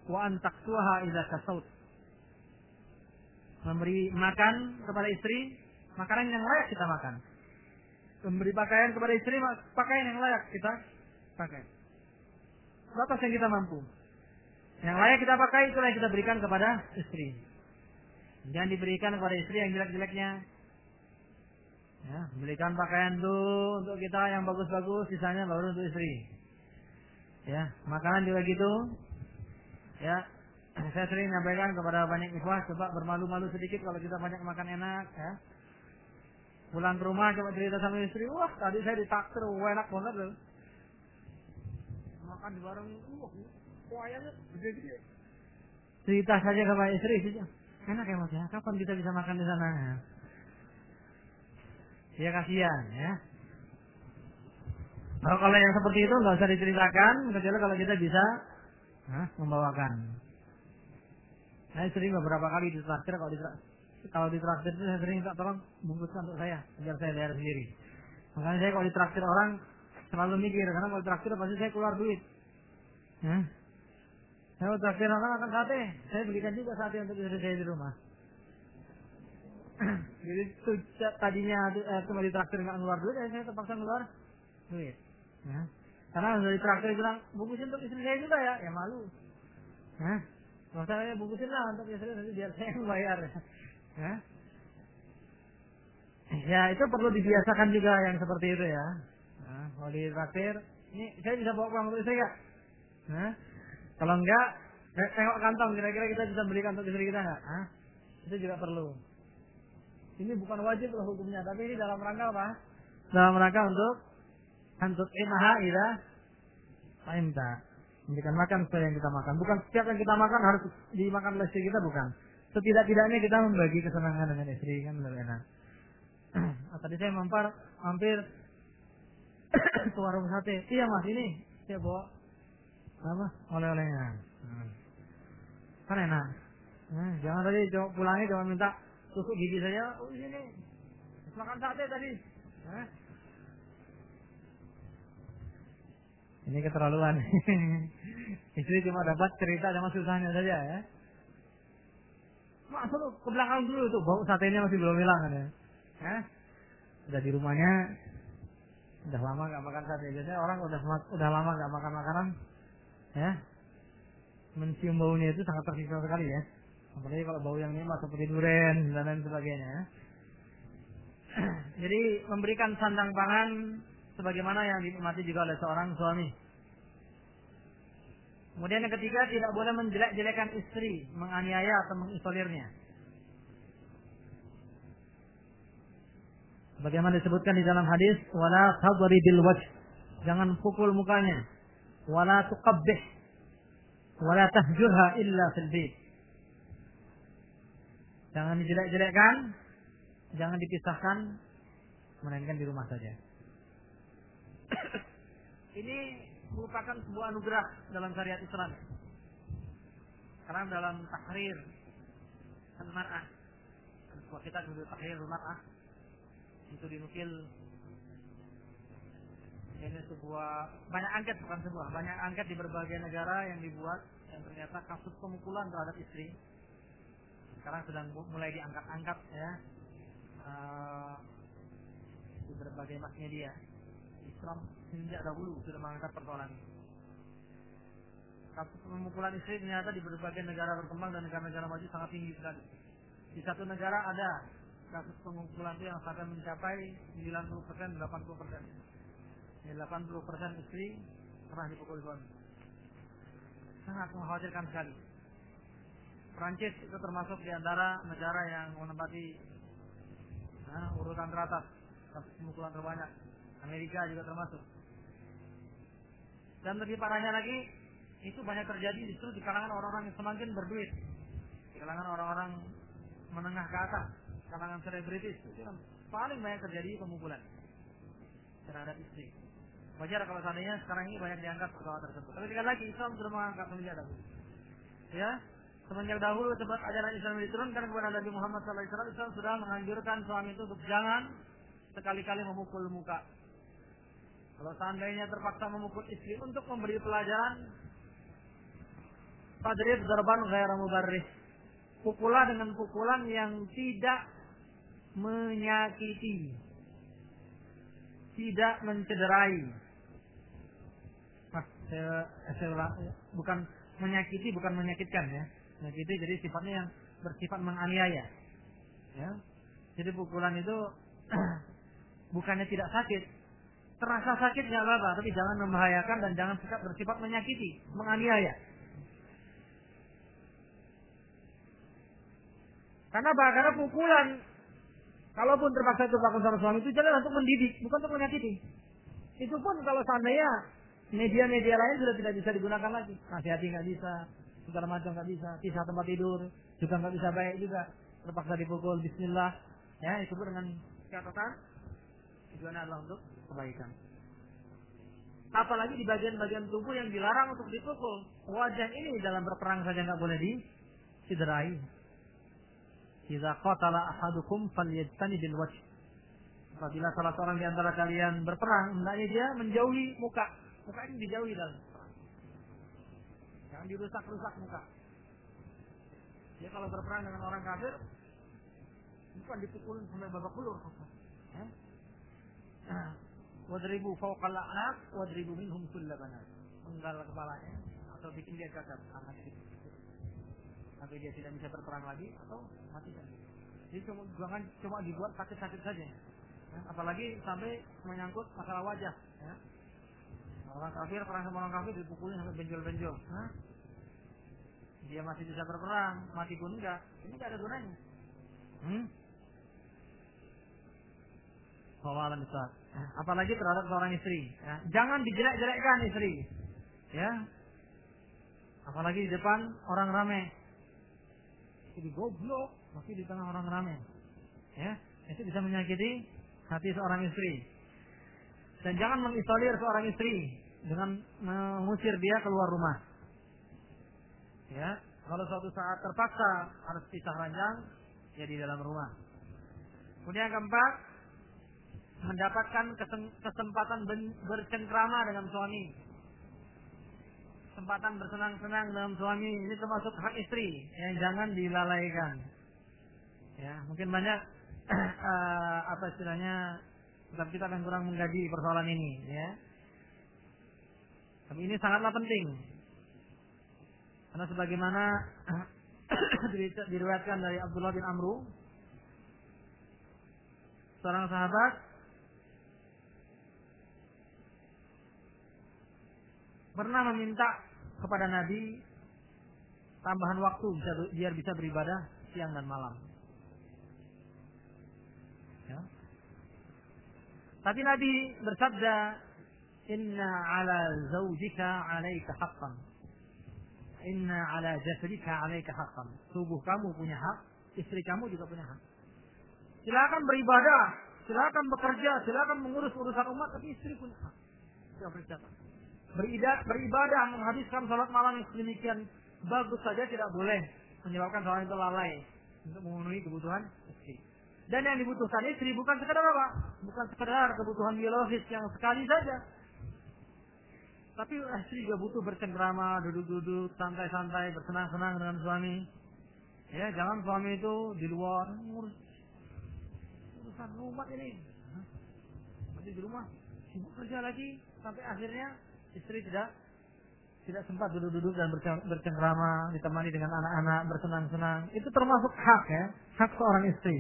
wa antaksuha idza kasaut. Memberi makan kepada istri makanan yang layak kita makan. Memberi pakaian kepada istri pakaian yang layak kita pakai. Batas yang kita mampu. Yang layak kita pakai itulah yang kita berikan kepada istri. Jangan diberikan kepada istri yang jelek-jeleknya. Ya, belikan pakaian dulu untuk kita yang bagus-bagus, sisanya baru untuk istri. Ya, makanan juga gitu. Ya, saya sering menyampaikan kepada banyak ikhwah, coba bermalu-malu sedikit kalau kita banyak makan enak. Ya. Pulang ke rumah coba cerita sama istri, wah tadi saya ditakdir, enak banget loh. Makan di warung, ayamnya gede-gede. Cerita saja kepada istri, enak ya mas ya, kapan kita bisa makan di sana? Ya kasihan ya. Kalau yang seperti itu nggak usah diceritakan, kecuali kalau kita bisa membawakan. Saya sering beberapa kali ditraktir, kalau ditraktir itu saya sering minta tolong bungkuskan untuk saya, biar saya bayar sendiri. Makanya saya kalau ditraktir orang selalu mikir, karena kalau ditraktir pasti saya keluar duit. Saya kalau traktir orang akan sate, saya belikan juga sate untuk istri saya di rumah. Jadi tadinya cuma ditraktir nggak keluar duit, saya terpaksa keluar duit. Ya. Karena dari traktir bilang bungkusin untuk istri saya juga ya malu. Kalau saya bungkusin lah untuk istri nanti biar saya yang bayar. Ya itu perlu dibiasakan juga yang seperti itu ya. Kalau di traktir, ini saya bisa bawa pulang untuk istri nggak? Kalau enggak, tengok kantong, kira-kira kita bisa belikan untuk istri kita nggak? Itu juga perlu. Ini bukan wajib loh hukumnya, tapi ini dalam rangka apa? Dalam rangka untuk imaha ila taimta. Memberikan makan sesuai yang kita makan. Bukan setiap yang kita makan harus dimakan oleh istri kita, bukan. Setidak-tidaknya kita membagi kesenangan dengan istri, kan lebih enak. Tadi saya mampir ke warung sate. Iya mas, ini saya bawa apa? Oleh-olehnya. Kan enak. Jangan tadi pulangnya cuma minta tusuk gigi saja. Oh ini makan sate tadi. Ini keterlaluan. Istri cuma dapat cerita sama susahnya saja ya. Masuk ke belakang dulu tuh, bau satenya masih belum hilang kan ya. Udah di rumahnya udah lama nggak makan sate. Biasanya orang udah lama nggak makan makanan, ya, mencium baunya itu sangat tersiksa sekali ya. Apalagi kalau bau yang nikmat seperti durian dan lain sebagainya. Jadi memberikan sandang pangan sebagaimana yang dinikmati juga oleh seorang suami. Kemudian yang ketiga, tidak boleh menjelek-jelekan istri, menganiaya atau mengisolirnya. Bagaimana disebutkan di dalam hadis, wala tadribil wajh, jangan pukul mukanya, wala tuqabbih, wala tahjurha illa fil bait. Jangan dijelek-jelekkan, jangan dipisahkan, melainkan di rumah saja. Ini merupakan sebuah anugerah dalam syariat Islam. Karena dalam tahrir al-mar'ah, sebuah kitab judul tahrir al-mar'ah, itu dinukil ini sebuah banyak angket di berbagai negara yang dibuat, yang ternyata kasus pemukulan terhadap istri sekarang sedang mulai diangkat-angkat ya, di berbagai mass media. Islam sejak dahulu sudah mengangkat persoalan ini. Kasus pemukulan istri ternyata di berbagai negara berkembang dan negara-negara maju sangat tinggi sekali. Di satu negara ada kasus pemukulan itu yang sampai mencapai 90%, 80%. 80% istri pernah dipukul suami. Sangat mengkhawatirkan sekali. Prancis itu termasuk di antara negara yang menempati urutan teratas kasus pemukulan terbanyak. Amerika juga termasuk. Dan lebih parahnya lagi, itu banyak terjadi justru di kalangan orang-orang yang semakin berduit, di kalangan orang-orang menengah ke atas, kalangan selebritis. Itu yang paling banyak terjadi pemukulan terhadap istri. Wajar kalau seandainya sekarang ini banyak diangkat persoalan tersebut. Tapi sekali lagi Islam sudah mengangkat semenjak dahulu. Ya, semenjak dahulu sebab ajaran Islam diturunkan kepada Nabi Muhammad SAW, Islam sudah menganjurkan suami itu untuk jangan sekali-kali memukul muka. Kalau seandainya terpaksa memukul istri untuk memberi pelajaran, fadrib darban ghairu mubarrih. Pukulah dengan pukulan yang tidak menyakiti, tidak mencederai. Bukan menyakiti, bukan menyakitkan ya. Menyakiti jadi sifatnya yang bersifat menganiaya. Ya. Jadi pukulan itu bukannya tidak sakit. Terasa sakit nggak apa-apa, tapi jangan membahayakan dan jangan bersifat menyakiti, menganiaya. Karena apa? Karena pukulan, kalaupun terpaksa itu dilakukan sama suami itu jelas untuk mendidik, bukan untuk menyakiti. Itu pun kalau seandainya media-media lain sudah tidak bisa digunakan lagi. Nasihati nggak bisa, segala macam nggak bisa, pisah tempat tidur juga nggak bisa baik juga. Terpaksa dipukul, Bismillah, ya itu pun dengan catatan tujuannya adalah untuk kebaikan. Apalagi di bagian-bagian tubuh yang dilarang untuk dipukul. Wajah ini dalam berperang saja nggak boleh dicederai. Idza qatala ahadukum falyajtanibil wajh. Apabila salah seorang di antara kalian berperang, hendaknya dia menjauhi muka. Muka ini dijauhi dalam perang. Jangan dirusak-rusak muka. Dia kalau berperang dengan orang kafir, bukan dipukul sampai babak belur. Wadribu fawqal a'naq wadribu minhum kulla banat. Penggal kepalanya atau bikin dia cacat sampai dia tidak bisa berperang lagi atau mati saja. Jadi jangan cuma dibuat sakit-sakit saja. Apalagi sampai menyangkut masalah wajah. Ya. Orang kafir, perang sama orang kafir dipukulin sampai benjol-benjol. Dia masih bisa berperang, mati pun enggak. Ini enggak ada gunanya. Soalan besar. Apalagi terhadap seorang istri. Ya. Jangan dijelek-jelekkan istri. Ya. Apalagi di depan orang ramai. Jadi goblok, masih di tengah orang ramai. Ya, itu bisa menyakiti hati seorang istri. Dan jangan mengisolir seorang istri dengan mengusir dia keluar rumah. Ya, kalau suatu saat terpaksa harus pisah ranjang, ya di dalam rumah. Kemudian yang keempat, mendapatkan kesempatan bercengkrama dengan suami. Kesempatan bersenang-senang dengan suami, ini termasuk hak istri yang jangan dilalaikan. Ya, mungkin banyak apa istilahnya kitab-kitab yang kurang mengkaji persoalan ini, ya. Tapi ini sangatlah penting. Karena sebagaimana diriwayatkan dari Abdullah bin Amru, seorang sahabat pernah meminta kepada Nabi tambahan waktu biar bisa beribadah siang dan malam. Ya. Tapi Nabi bersabda, "Inna 'ala zawjika 'alaika haqqan. Inna 'ala jasadika 'alaika haqqan." Tubuh kamu punya hak, istri kamu juga punya hak. Silakan beribadah, silakan bekerja, silakan mengurus urusan umat, tapi istri punya hak. Beribadah, menghabiskan salat malam yang sedemikian bagus saja tidak boleh menyebabkan seorang itu lalai untuk memenuhi kebutuhan istri. Dan yang dibutuhkan istri bukan sekedar apa? Bukan sekedar kebutuhan biologis yang sekali saja. Tapi istri juga butuh bercengkrama, duduk-duduk, santai-santai, bersenang-senang dengan suami. Ya, jangan suami itu di luar ngurus urusan rumah ini. Masih di rumah, sibuk kerja lagi, sampai akhirnya istri tidak sempat duduk-duduk dan bercengkrama, ditemani dengan anak-anak, bersenang-senang. Itu termasuk hak, ya, hak seorang istri.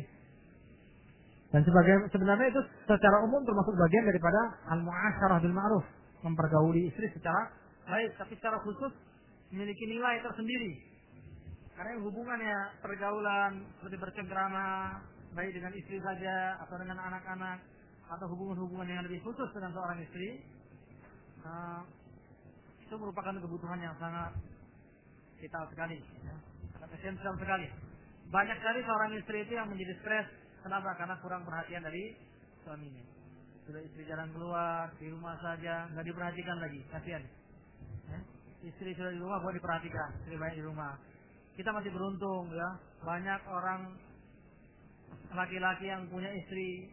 Dan sebenarnya itu secara umum termasuk bagian daripada al-mu'asyarah bil ma'ruf, mempergauli istri secara baik, tapi secara khusus memiliki nilai tersendiri. Karena hubungannya pergaulan seperti bercengkrama baik dengan istri saja atau dengan anak-anak atau hubungan-hubungan yang lebih khusus dengan seorang istri, itu merupakan kebutuhan yang sangat vital sekali, ya, sangat esensial sekali. Banyak sekali seorang istri itu yang menjadi stres. Kenapa? Karena kurang perhatian dari suaminya. Sudah istri jalan keluar, di rumah saja, nggak diperhatikan lagi, kasihan. Ya? Istri sudah di rumah, buat diperhatikan. Istri banyak di rumah. Kita masih beruntung, ya. Banyak orang laki-laki yang punya istri,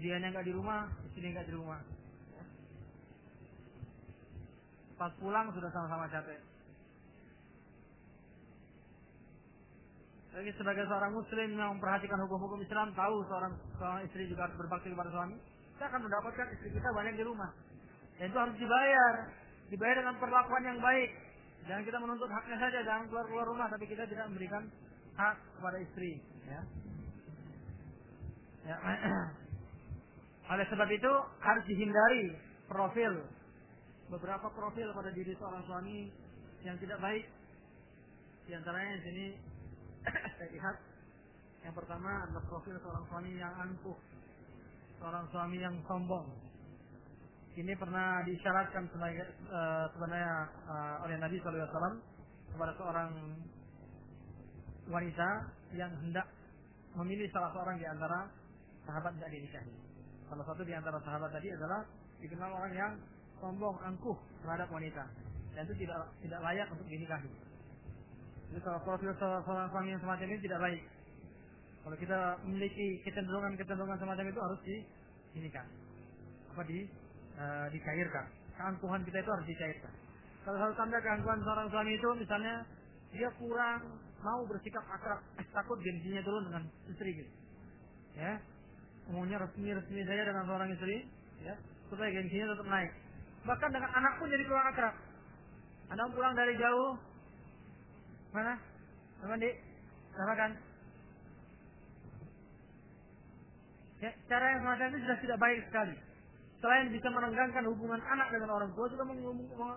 dianya nggak di rumah, istrinya nggak di rumah. Ya. Pas pulang sudah sama-sama capek. Jadi sebagai seorang muslim yang memperhatikan hukum-hukum Islam, tahu seorang istri juga harus berbakti kepada suami, kita akan mendapatkan istri kita banyak di rumah. Dan itu harus dibayar dengan perlakuan yang baik. Jangan kita menuntut haknya saja, jangan keluar rumah, tapi kita tidak memberikan hak kepada istri. Ya. Ya. Oleh sebab itu harus dihindari beberapa profil pada diri seorang suami yang tidak baik. Di antaranya di sini saya lihat yang pertama adalah profil seorang suami yang angkuh, seorang suami yang sombong. Ini pernah diisyaratkan sebenarnya oleh Nabi SAW kepada seorang wanita yang hendak memilih salah seorang di antara sahabat tidak dinikahi. Salah satu di antara sahabat tadi adalah dikenal orang yang sombong, angkuh terhadap wanita, dan itu tidak layak untuk dinikahi. Jadi kalau profil seorang suami yang semacam ini tidak baik. Kalau kita memiliki kecenderungan semacam itu harus dicairkan. Keangkuhan kita itu harus dicairkan. Kalau satu tanda keangkuhan seorang suami itu, misalnya dia kurang mau bersikap akrab, takut gengsinya turun dengan istri gitu. Ya, umumnya resmi saja dengan seorang istri, ya, supaya gengsinya tetap naik. Bahkan dengan anak pun jadi kurang akrab. Anak pulang dari jauh. Mana? Teman Dik, silakan. Ya, cara yang semacam itu sudah tidak baik sekali. Selain bisa merenggangkan hubungan anak dengan orang tua, juga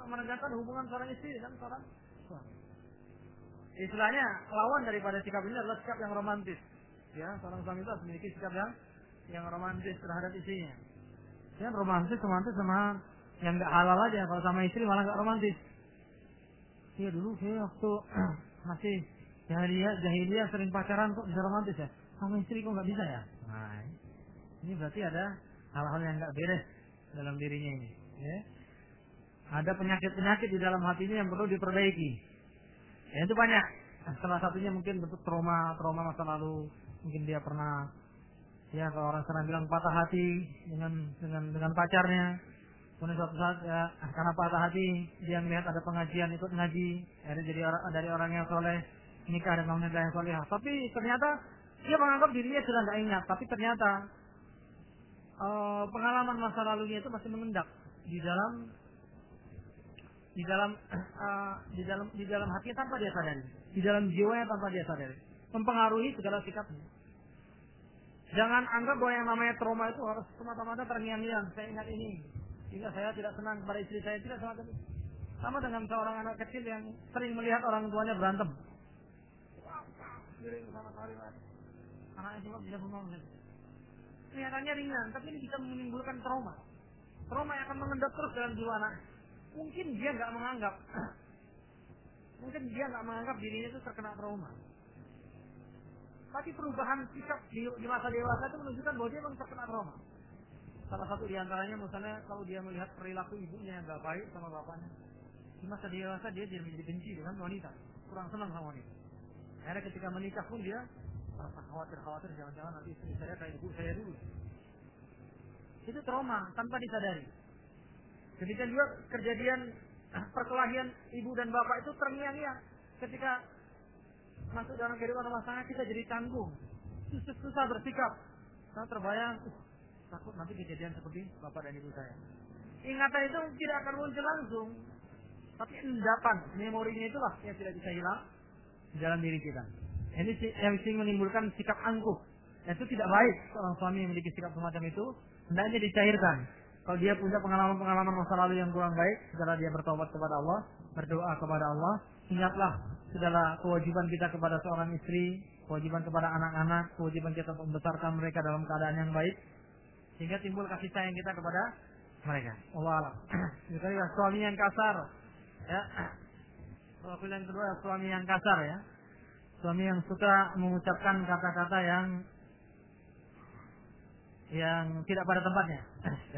merenggangkan hubungan seorang istri dengan seorang suami. Istilahnya lawan daripada sikap ini adalah sikap yang romantis. Ya, seorang suami itu harus memiliki sikap yang romantis terhadap istrinya. Ya, romantis sama yang nggak halal aja. Kalau sama istri malah nggak romantis. Iya dulu saya waktu masih jahiliyah sering pacaran kok bisa romantis ya. Sama istri kok nggak bisa ya? Nah, ini berarti ada hal-hal yang nggak beres dalam dirinya ini. Ya. Ada penyakit-penyakit di dalam hatinya yang perlu diperbaiki. Ya, itu banyak. Salah satunya mungkin bentuk trauma masa lalu. Mungkin dia pernah, ya kalau orang sana bilang patah hati dengan pacarnya. Kemudian suatu saat ya, karena patah hati dia melihat ada pengajian, ikut ngaji, dari orang yang soleh, nikah dengan wanita yang soleh. Tapi ternyata dia menganggap dirinya sudah tidak ingat. Tapi ternyata pengalaman masa lalunya itu masih mengendap di dalam hati tanpa dia sadari, di dalam jiwanya tanpa dia sadari, mempengaruhi segala sikapnya. Jangan anggap bahwa yang namanya trauma itu harus semata-mata terngiang-ngiang. Saya ingat ini, sehingga saya tidak senang kepada istri saya, tidak semacam itu. Sama dengan seorang anak kecil yang sering melihat orang tuanya berantem. Anaknya cuma bisa bengong. Kelihatannya ringan, tapi ini bisa menimbulkan trauma. Trauma yang akan mengendap terus dalam jiwa anak. Mungkin dia nggak menganggap dirinya itu terkena trauma. Tapi perubahan sikap di masa dewasa itu menunjukkan bahwa dia memang terkena trauma. Salah satu diantaranya misalnya kalau dia melihat perilaku ibunya yang nggak baik sama bapaknya, di masa dewasa dia jadi benci dengan wanita, kurang senang sama wanita. Akhirnya ketika menikah pun dia merasa khawatir jangan-jangan nanti istri saya kayak ibu saya dulu. Itu trauma tanpa disadari. Ketika juga kejadian perkelahian ibu dan bapak itu terngiang-ngiang. Ketika masuk dalam kehidupan rumah tangga kita jadi tanggung, susah bersikap. Saya terbayang, takut nanti kejadian seperti bapak dan ibu saya. Ingatan itu tidak akan muncul langsung, tapi endapan, memorinya itulah yang tidak bisa hilang di dalam diri kita. Ini yang menimbulkan sikap angkuh. Itu tidak baik. Seorang suami yang memiliki sikap semacam itu hendaknya dicairkan. Kalau dia punya pengalaman masa lalu yang kurang baik, setelah dia bertobat kepada Allah, berdoa kepada Allah, ingatlah segala kewajiban kita kepada seorang istri, kewajiban kepada anak-anak, kewajiban kita untuk membesarkan mereka dalam keadaan yang baik, sehingga timbul kasih sayang kita kepada mereka. Allah alam. Jadi suami yang kasar, ya. Profil yang kedua, suami yang kasar, ya. Suami yang suka mengucapkan kata-kata yang tidak pada tempatnya.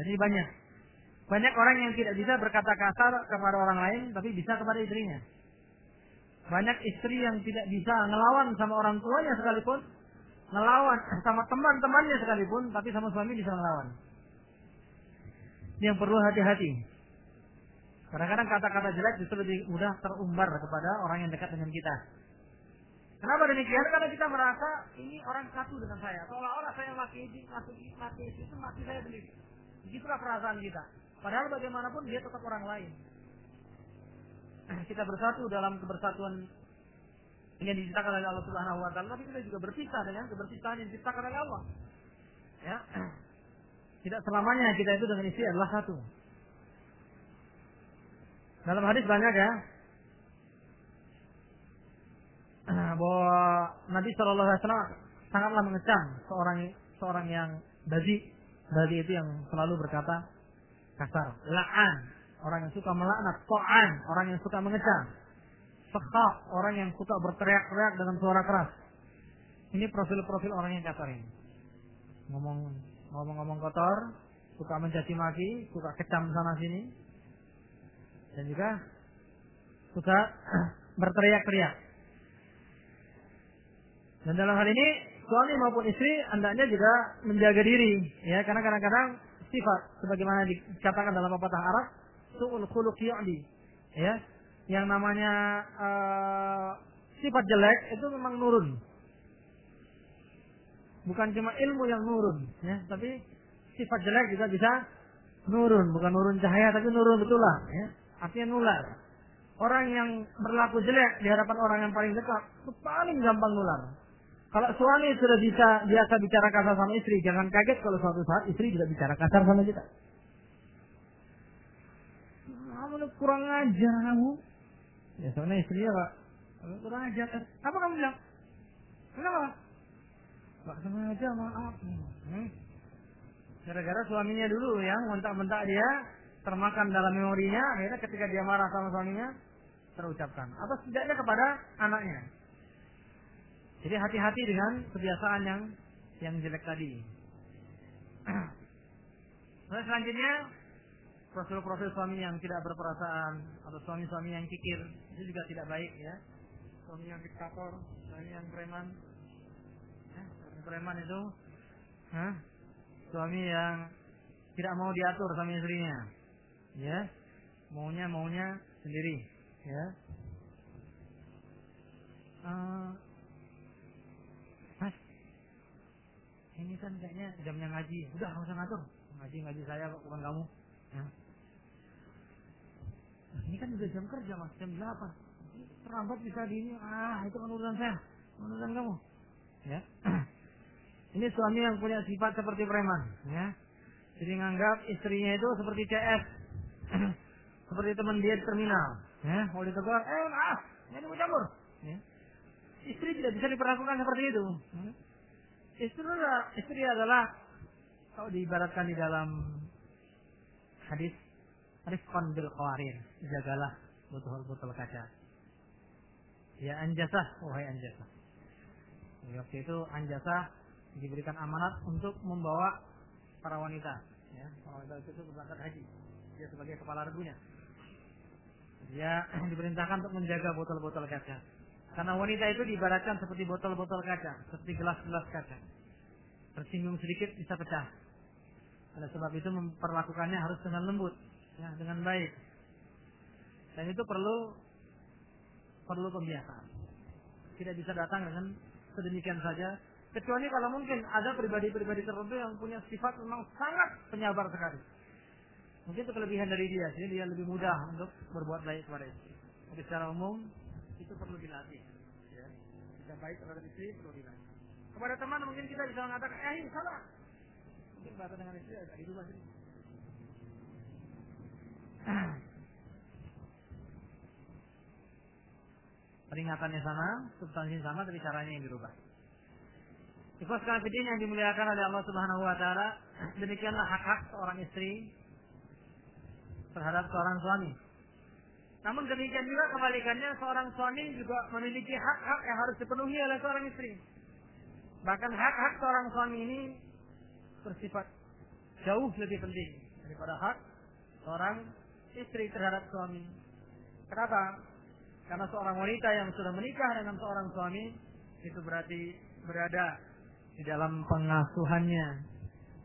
Jadi banyak orang yang tidak bisa berkata kasar kepada orang lain, tapi bisa kepada istrinya. Banyak istri yang tidak bisa ngelawan sama orang tuanya sekalipun, ngelawan sama teman-temannya sekalipun, tapi sama suami bisa ngelawan. Ini yang perlu hati-hati. Kadang-kadang kata-kata jelek justru lebih mudah terumbar kepada orang yang dekat dengan kita. Kenapa demikian? Karena kita merasa ini orang satu dengan saya. Seolah-olah saya maki itu maki saya sendiri. Begitulah perasaan kita. Padahal bagaimanapun dia tetap orang lain. Kita bersatu dalam kebersatuan yang diciptakan oleh Allah Subhanahu Wa Taala, tapi kita juga berpisah dengan keberpisahan yang diciptakan oleh Allah. Ya, tidak selamanya kita itu dengan istri adalah satu. Dalam hadis banyak ya, bahwa Nabi Shallallahu Alaihi Wasallam sangatlah mengecam seorang yang bazi itu yang selalu berkata kasar, la'an, orang yang suka melaknat, ta'an, orang yang suka mengecam, sekhaf, orang yang suka berteriak-teriak dengan suara keras. Ini profil-profil orang yang kasar ini. Ngomong kotor, suka mencaci maki, suka kecam sana sini, dan juga suka berteriak-teriak. Dan dalam hal ini suami maupun istri hendaknya juga menjaga diri, ya, karena kadang-kadang sifat sebagaimana dikatakan dalam pepatah Arab, su'ul khuluq yu'di, ya, yang namanya sifat jelek itu memang nurun. Bukan cuma ilmu yang nurun, ya, tapi sifat jelek juga bisa nurun, bukan nurun cahaya tapi nurun betul lah, ya. Artinya nular. Orang yang berlaku jelek di hadapan orang yang paling dekat itu paling gampang nular. Kalau suami sudah biasa bicara kasar sama istri, jangan kaget kalau suatu saat istri juga bicara kasar sama kita. Kamu kurang ajar kamu. Ya soalnya istrinya Pak, kamu kurang ajar. Apa kamu bilang? Kenapa? Gak sengaja, maaf. Gara-gara suaminya dulu yang mentak-mentak dia termakan dalam memorinya, akhirnya ketika dia marah sama suaminya terucapkan. Atau setidaknya kepada anaknya. Jadi hati-hati dengan kebiasaan yang jelek tadi. Nah, selanjutnya profil-profil suami yang tidak berperasaan atau suami-suami yang kikir itu juga tidak baik ya. Suami yang diktator, suami yang preman. Preman itu suami yang tidak mau diatur sama istrinya. Ya. Maunya sendiri, ya. Mas, ini kan kayaknya jamnya ngaji. Udah, nggak usah ngatur. Ngaji saya bukan kamu. Ya. Ini kan udah jam kerja mas, jam 8. Terlambat bisa di ini. Itu kan urusan saya, urusan kamu. Ya. Ini suami yang punya sifat seperti preman. Ya. Jadi nganggap istrinya itu seperti CS, seperti teman dia di terminal. Ya. Mau ditegur, maaf, ini mau campur. Ya. Istri tidak bisa diperlakukan seperti itu. Istri adalah kalau diibaratkan di dalam hadis rifqan bil qawarir, jagalah botol-botol kaca. Ya anjasah, wahai anjasah. Waktu itu anjasah diberikan amanat untuk membawa para wanita. Ya, para wanita itu berangkat haji. Dia sebagai kepala regunya. Dia diperintahkan untuk menjaga botol-botol kaca. Karena wanita itu diibaratkan seperti botol-botol kaca, seperti gelas-gelas kaca. Tersinggung sedikit bisa pecah. Oleh sebab itu memperlakukannya harus dengan lembut, ya, dengan baik. Dan itu perlu pembiasaan. Tidak bisa datang dengan sedemikian saja. Kecuali kalau mungkin ada pribadi-pribadi tertentu yang punya sifat memang sangat penyabar sekali. Mungkin itu kelebihan dari dia, jadi dia lebih mudah untuk berbuat baik kepada istri. Tapi secara umum itu perlu dilatih. Ya. Jika baik terhadap istri perlu dilatih. Kepada teman mungkin kita bisa mengatakan, ini salah. Mungkin bahasa dengan istri agak dirubah sini. Peringatannya sama, substansinya sama, tapi caranya yang dirubah. Ikhwas fillah yang dimuliakan oleh Allah Subhanahu wa taala, demikianlah hak-hak seorang istri terhadap seorang suami. Namun demikian juga kebalikannya, seorang suami juga memiliki hak-hak yang harus dipenuhi oleh seorang istri. Bahkan hak-hak seorang suami ini bersifat jauh lebih penting daripada hak seorang istri terhadap suami. Kenapa? Karena seorang wanita yang sudah menikah dengan seorang suami itu berarti berada di dalam pengasuhannya.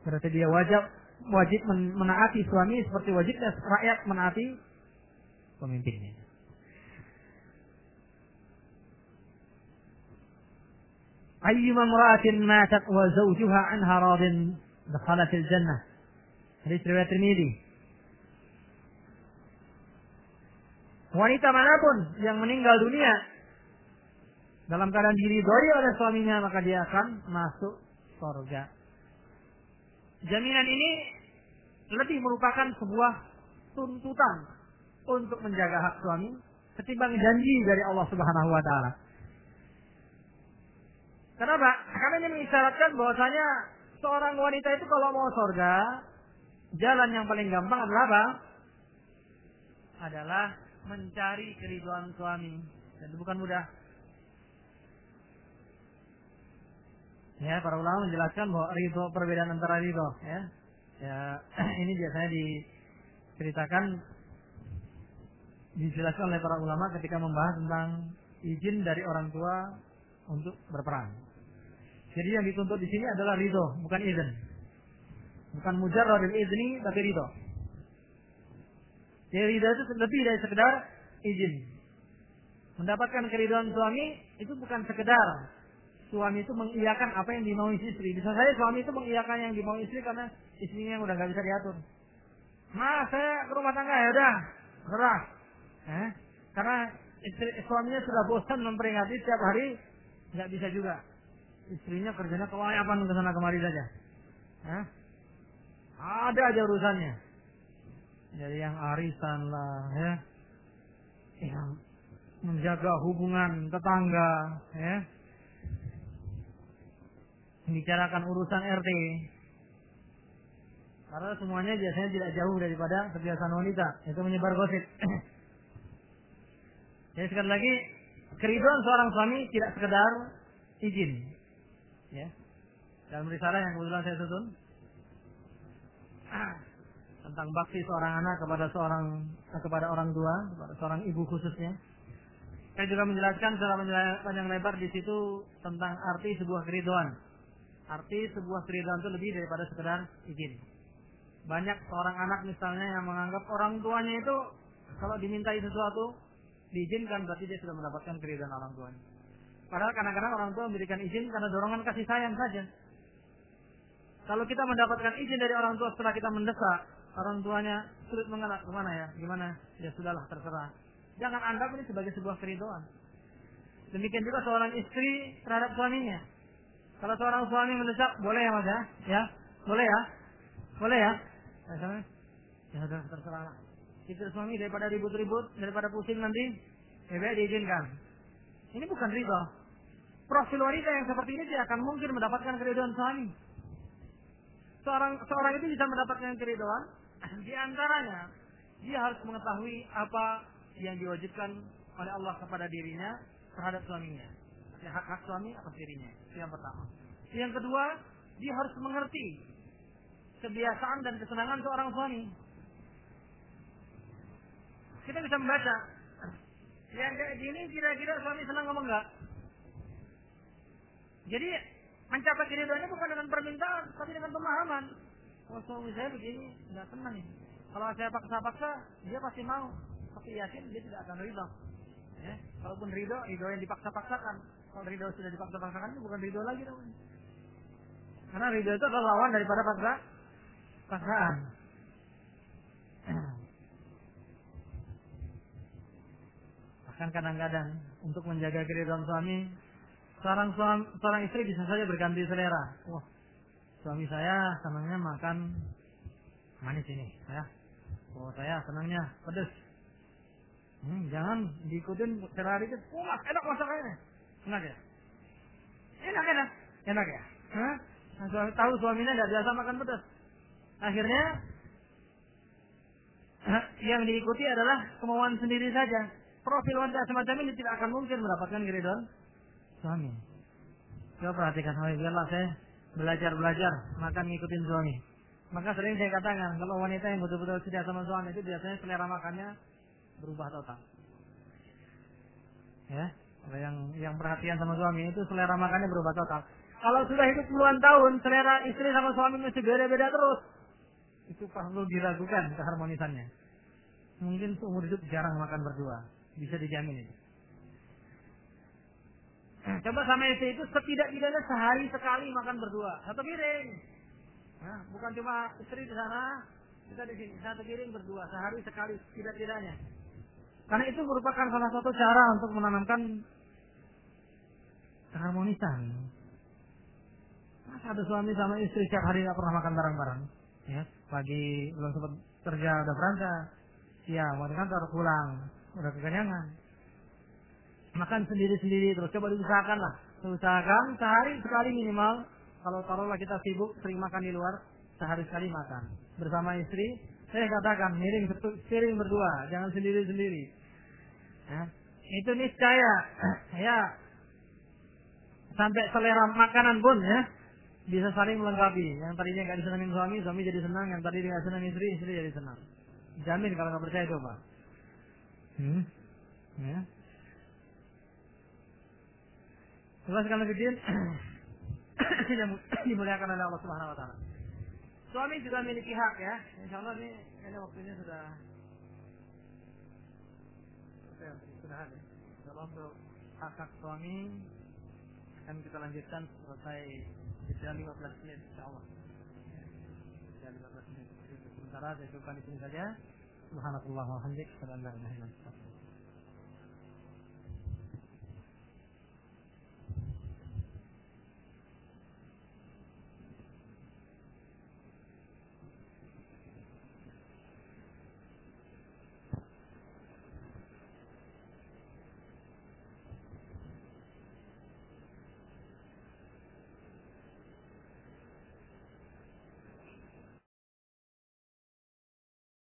Berarti dia wajib menaati suami seperti wajibnya rakyat menaati pemimpinnya. Ayyuma imra'atin matat wa zawjuha 'anha radin dakhalatil jannah. Hadis riwayat Tirmidzi. Wanita manapun yang meninggal dunia dalam keadaan diridhoi oleh suaminya, maka dia akan masuk surga. Jaminan ini lebih merupakan sebuah tuntutan untuk menjaga hak suami ketimbang janji dari Allah Subhanahu wa taala. Kenapa? Karena ini mengisyaratkan bahwasanya seorang wanita itu kalau mau surga, jalan yang paling gampang adalah apa? Adalah mencari keridhaan suami. Dan itu bukan mudah. Ya, para ulama menjelaskan bahwa ridho, perbedaan antara ridho, ya. Ini biasanya dijelaskan oleh para ulama ketika membahas tentang izin dari orang tua untuk berperang. Jadi yang dituntut di sini adalah ridho, bukan izin. Bukan mujarradul izni, tapi ridho. Jadi ridho itu lebih dari sekedar izin. Mendapatkan keridhaan suami itu bukan sekedar suami itu mengiyakan apa yang dimaui istri. Bisa saja suami itu mengiyakan yang dimaui istri karena istrinya yang udah nggak bisa diatur. Mas, saya ke rumah tangga ya udah, serah. Karena suaminya sudah bosan memperingati setiap hari, nggak bisa juga. istrinya kerjanya kelayapan ke sana kemari saja. Ada aja urusannya. Jadi yang arisan lah, ya, yang menjaga hubungan tetangga, ya, membicarakan urusan RT. Karena semuanya biasanya tidak jauh daripada kebiasaan wanita, itu menyebar gosip. Jadi sekali lagi, keridhaan seorang suami tidak sekedar izin, ya. Dalam risalah yang kebetulan saya susun tentang bakti seorang anak kepada orang tua, kepada seorang ibu khususnya. Saya juga menjelaskan secara panjang lebar di situ tentang arti sebuah keridhaan. Arti sebuah keridhaan itu lebih daripada sekedar izin. Banyak seorang anak misalnya yang menganggap orang tuanya itu kalau dimintai sesuatu diizinkan berarti dia sudah mendapatkan keridhaan orang tuanya. Padahal kadang-kadang orang tua memberikan izin karena dorongan kasih sayang saja. Kalau kita mendapatkan izin dari orang tua setelah kita mendesak, orang tuanya sulit mengelak kemana ya, gimana? Ya sudahlah terserah. Jangan anggap ini sebagai sebuah keridhaan. Demikian juga seorang istri terhadap suaminya. Kalau seorang suami mendesak, boleh ya mas ya? Ya, boleh ya? Boleh ya? Ya sudah terserah. Istri suami daripada ribut-ribut, daripada pusing nanti, ya baik diizinkan. Ini bukan ridha. Profil wanita yang seperti ini tidak akan mungkin mendapatkan keridhaan suami. Seorang itu bisa mendapatkan keridhaan, di antaranya dia harus mengetahui apa yang diwajibkan oleh Allah kepada dirinya terhadap suaminya. Hak-hak suami atas dirinya. Itu yang pertama. Yang kedua, dia harus mengerti kebiasaan dan kesenangan seorang suami. Kita bisa membaca yang kayak gini kira-kira suami senang apa enggak. Jadi mencapai keridhaannya bukan dengan permintaan, tapi dengan pemahaman. Oh suami saya begini, enggak senang ini. Kalau saya paksa-paksa, dia pasti mau. Tapi yakin dia tidak akan ridho. Ya, kalaupun ridho yang dipaksa-paksakan. Kalau ridho sudah dipaksa-paksakan itu bukan ridho lagi namanya. Karena ridho itu adalah lawan daripada paksaan. Bahkan kadang-kadang untuk menjaga keridhaan suami, seorang istri bisa saja berganti selera. Wah, suami saya senangnya makan manis ini, ya. Oh, saya senangnya pedas. Jangan diikutin selera itu. Wah, enak masakannya. Enak ya? Enak ya? Tahu suaminya tidak biasa makan pedas. Akhirnya yang diikuti adalah kemauan sendiri saja. Profil wanita semacam ini tidak akan mungkin mendapatkan keridhaan suami. Coba perhatikan, biarlah saya belajar makan ngikutin suami. Maka sering saya katakan kalau wanita yang betul-betul setia sama suami itu biasanya selera makannya berubah total. Ya, yang perhatian sama suami itu selera makannya berubah total. Kalau sudah hidup puluhan tahun selera istri sama suami masih beda-beda terus, itu perlu diragukan keharmonisannya. Mungkin seumur hidup jarang makan berdua. Bisa dijamin itu. Coba sama istri itu setidak-tidaknya sehari sekali makan berdua. Satu piring. Nah, bukan cuma istri di sana, kita di sini. Satu piring berdua. Sehari sekali setidak-tidaknya. Karena itu merupakan salah satu cara untuk menanamkan keharmonisan. Masa ada suami sama istri setiap hari nggak pernah makan bareng-bareng. Ya, pagi belum sempat kerja udah berangkat. Siang mau di kantor pulang. Udah kekenyangan. Makan sendiri-sendiri terus. Coba diusahakan lah. Usahakan sehari sekali minimal. Kalau taruhlah kita sibuk sering makan di luar, sehari sekali makan. Bersama istri, saya katakan piring berdua. Jangan sendiri-sendiri. Ya. Itu niscaya. Ya. Sampai selera makanan pun ya. Bisa saling melengkapi. Yang tadinya nggak disenangin suami jadi senang. Yang tadi nggak senang istri jadi senang. Jamin kalau nggak percaya coba. Ya. Coba sekali lagi dimuliakan oleh Allah Subhanahu Wa Taala. Suami juga memiliki hak ya. Insya Allah ini waktunya sudah habis. Kalau untuk hak suami akan kita lanjutkan selesai jeda 15 menit insya Allah. Jeda 15 menit. Sementara saya cukupkan di sini saja. Subhanallah wa bihamdihi, asyhadu an la ilaha illa anta.